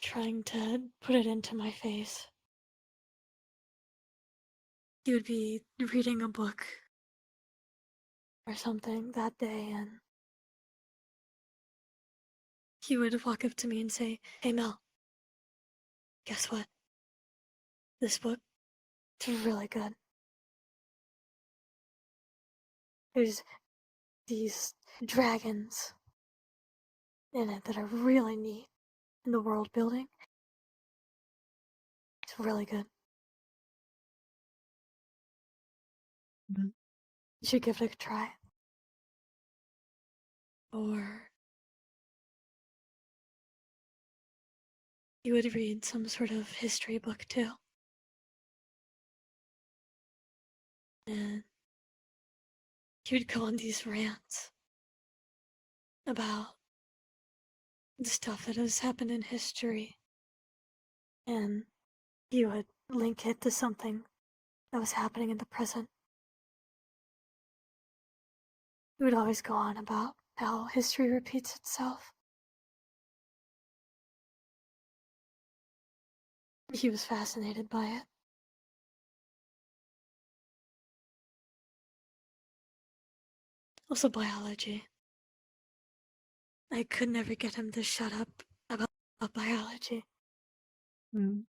trying to put it into my face. He would be reading a book or something that day, and he would walk up to me and say, "Hey Mel, guess what? This book is really good. There's these dragons in it that are really neat, and the world building. It's really good. Mhm. You should give it a try." Or he would read some sort of history book too. And he would go on these rants about the stuff that has happened in history, and he would link it to something that was happening in the present. He would always go on about how history repeats itself. He was fascinated by it. Also, biology. I could never get him to shut up about biology. Mm.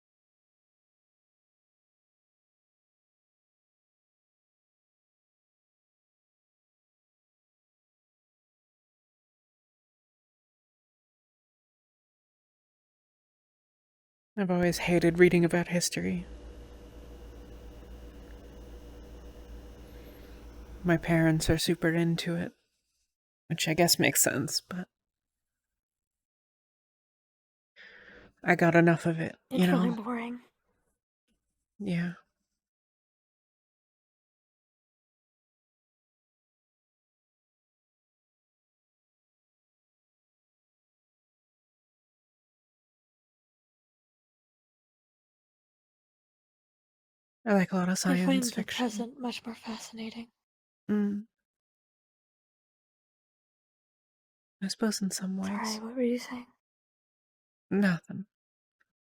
I've always hated reading about history. My parents are super into it, which I guess makes sense, but I got enough of it, It's really boring. Yeah. I like a lot of I science find the fiction. present much more fascinating. I suppose in some Sorry, ways. what were you saying? Nothing.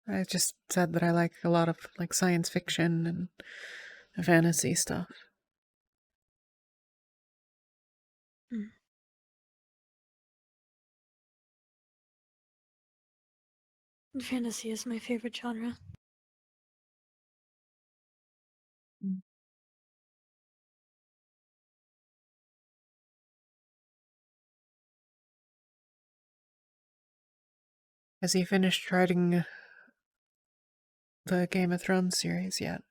I just said that I like a lot of like science fiction and fantasy stuff. Mm. Fantasy is my favorite genre. Mm. Has he finished writing the Game of Thrones series yet?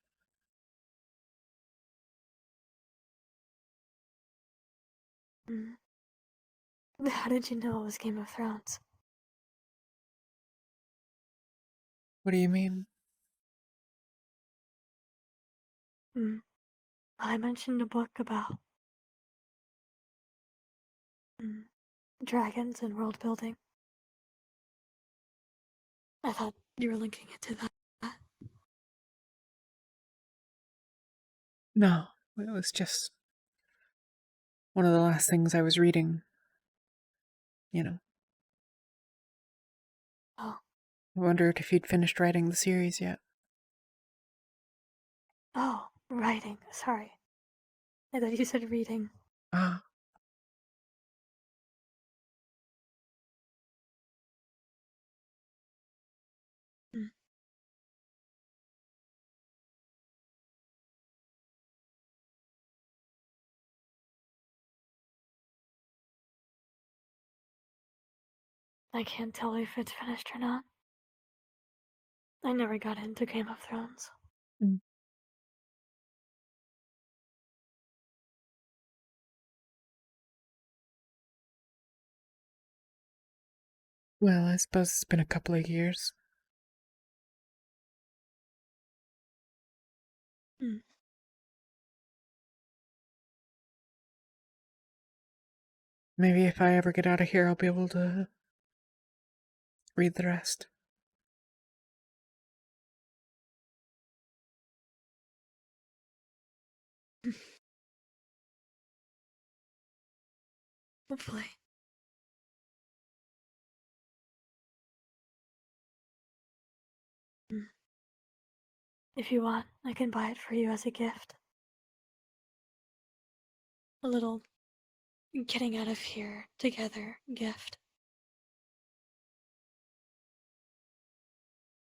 Mm. How did you know it was Game of Thrones? What do you mean? Mm. I mentioned a book about dragons and world building. I thought you were linking it to that. No, it was just one of the last things I was reading. Oh. I wondered if you'd finished writing the series yet. Oh, writing. Sorry. I thought you said reading. Ah. Mm. I can't tell if it's finished or not. I never got into Game of Thrones. Mm. Well, I suppose it's been a couple of years. Mm. Maybe if I ever get out of here, I'll be able to read the rest. Hopefully. Mm. If you want, I can buy it for you as a gift. A little getting out of here together gift.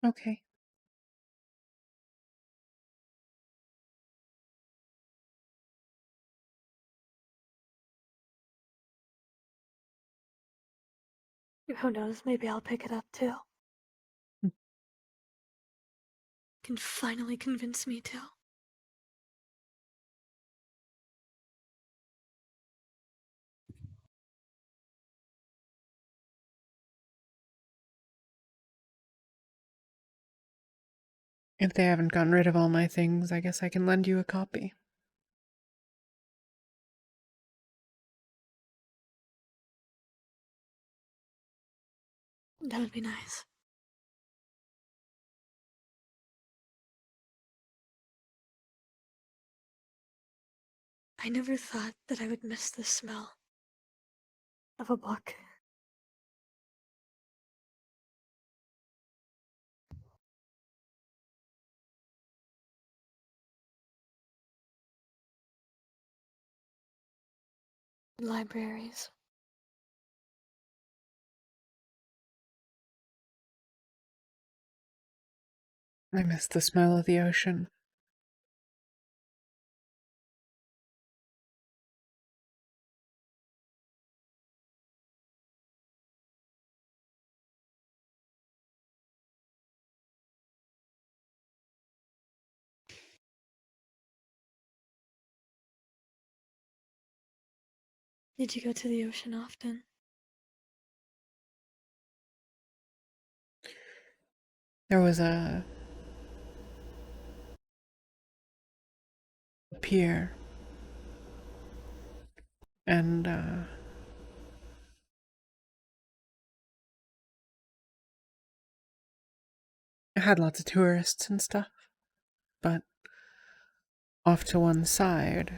Okay. Who knows, maybe I'll pick it up too. Mm. Can finally convince me to. If they haven't gotten rid of all my things, I guess I can lend you a copy. That would be nice. I never thought that I would miss the smell of a book. Libraries. I miss the smell of the ocean. Did you go to the ocean often? There was a pier, and it had lots of tourists and stuff, but off to one side,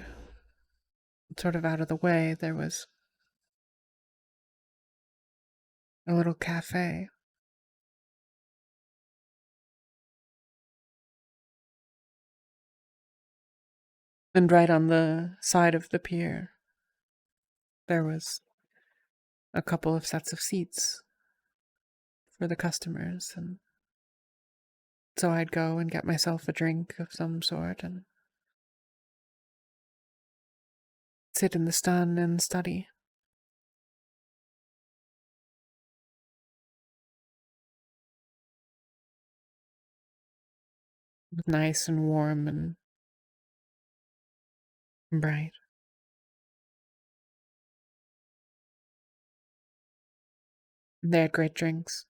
sort of out of the way, there was a little cafe. And right on the side of the pier, there was a couple of sets of seats for the customers, and so I'd go and get myself a drink of some sort and sit in the sun and study. It was nice and warm and bright. They had great drinks.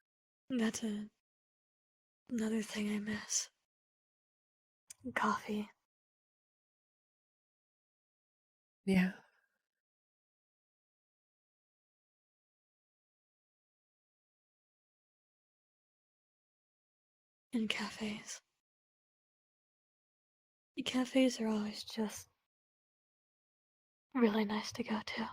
That's another thing I miss. Coffee. Yeah. In cafes. Cafes are always just really nice to go to.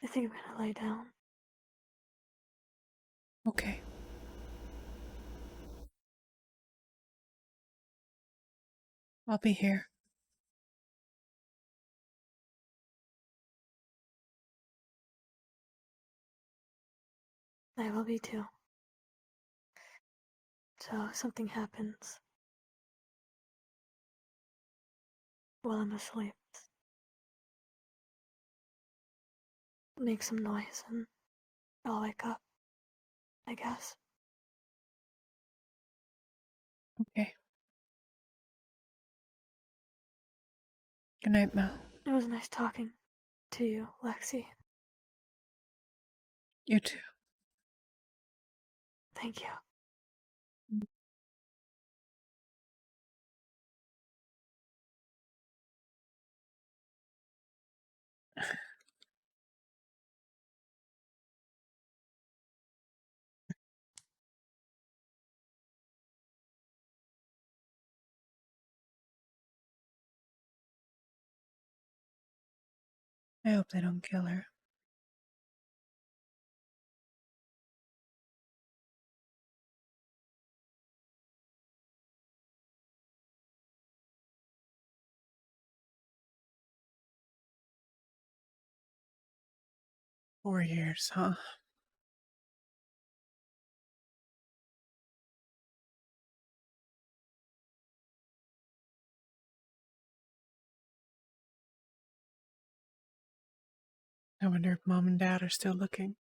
I think I'm gonna lay down. Okay. I'll be here. I will be too. So if something happens while I'm asleep, make some noise and I'll wake up, I guess. Okay. Good night, Mel. It was nice talking to you, Lexi. You too. Thank you. I hope they don't kill her. Four years, huh? I wonder if Mom and Dad are still looking.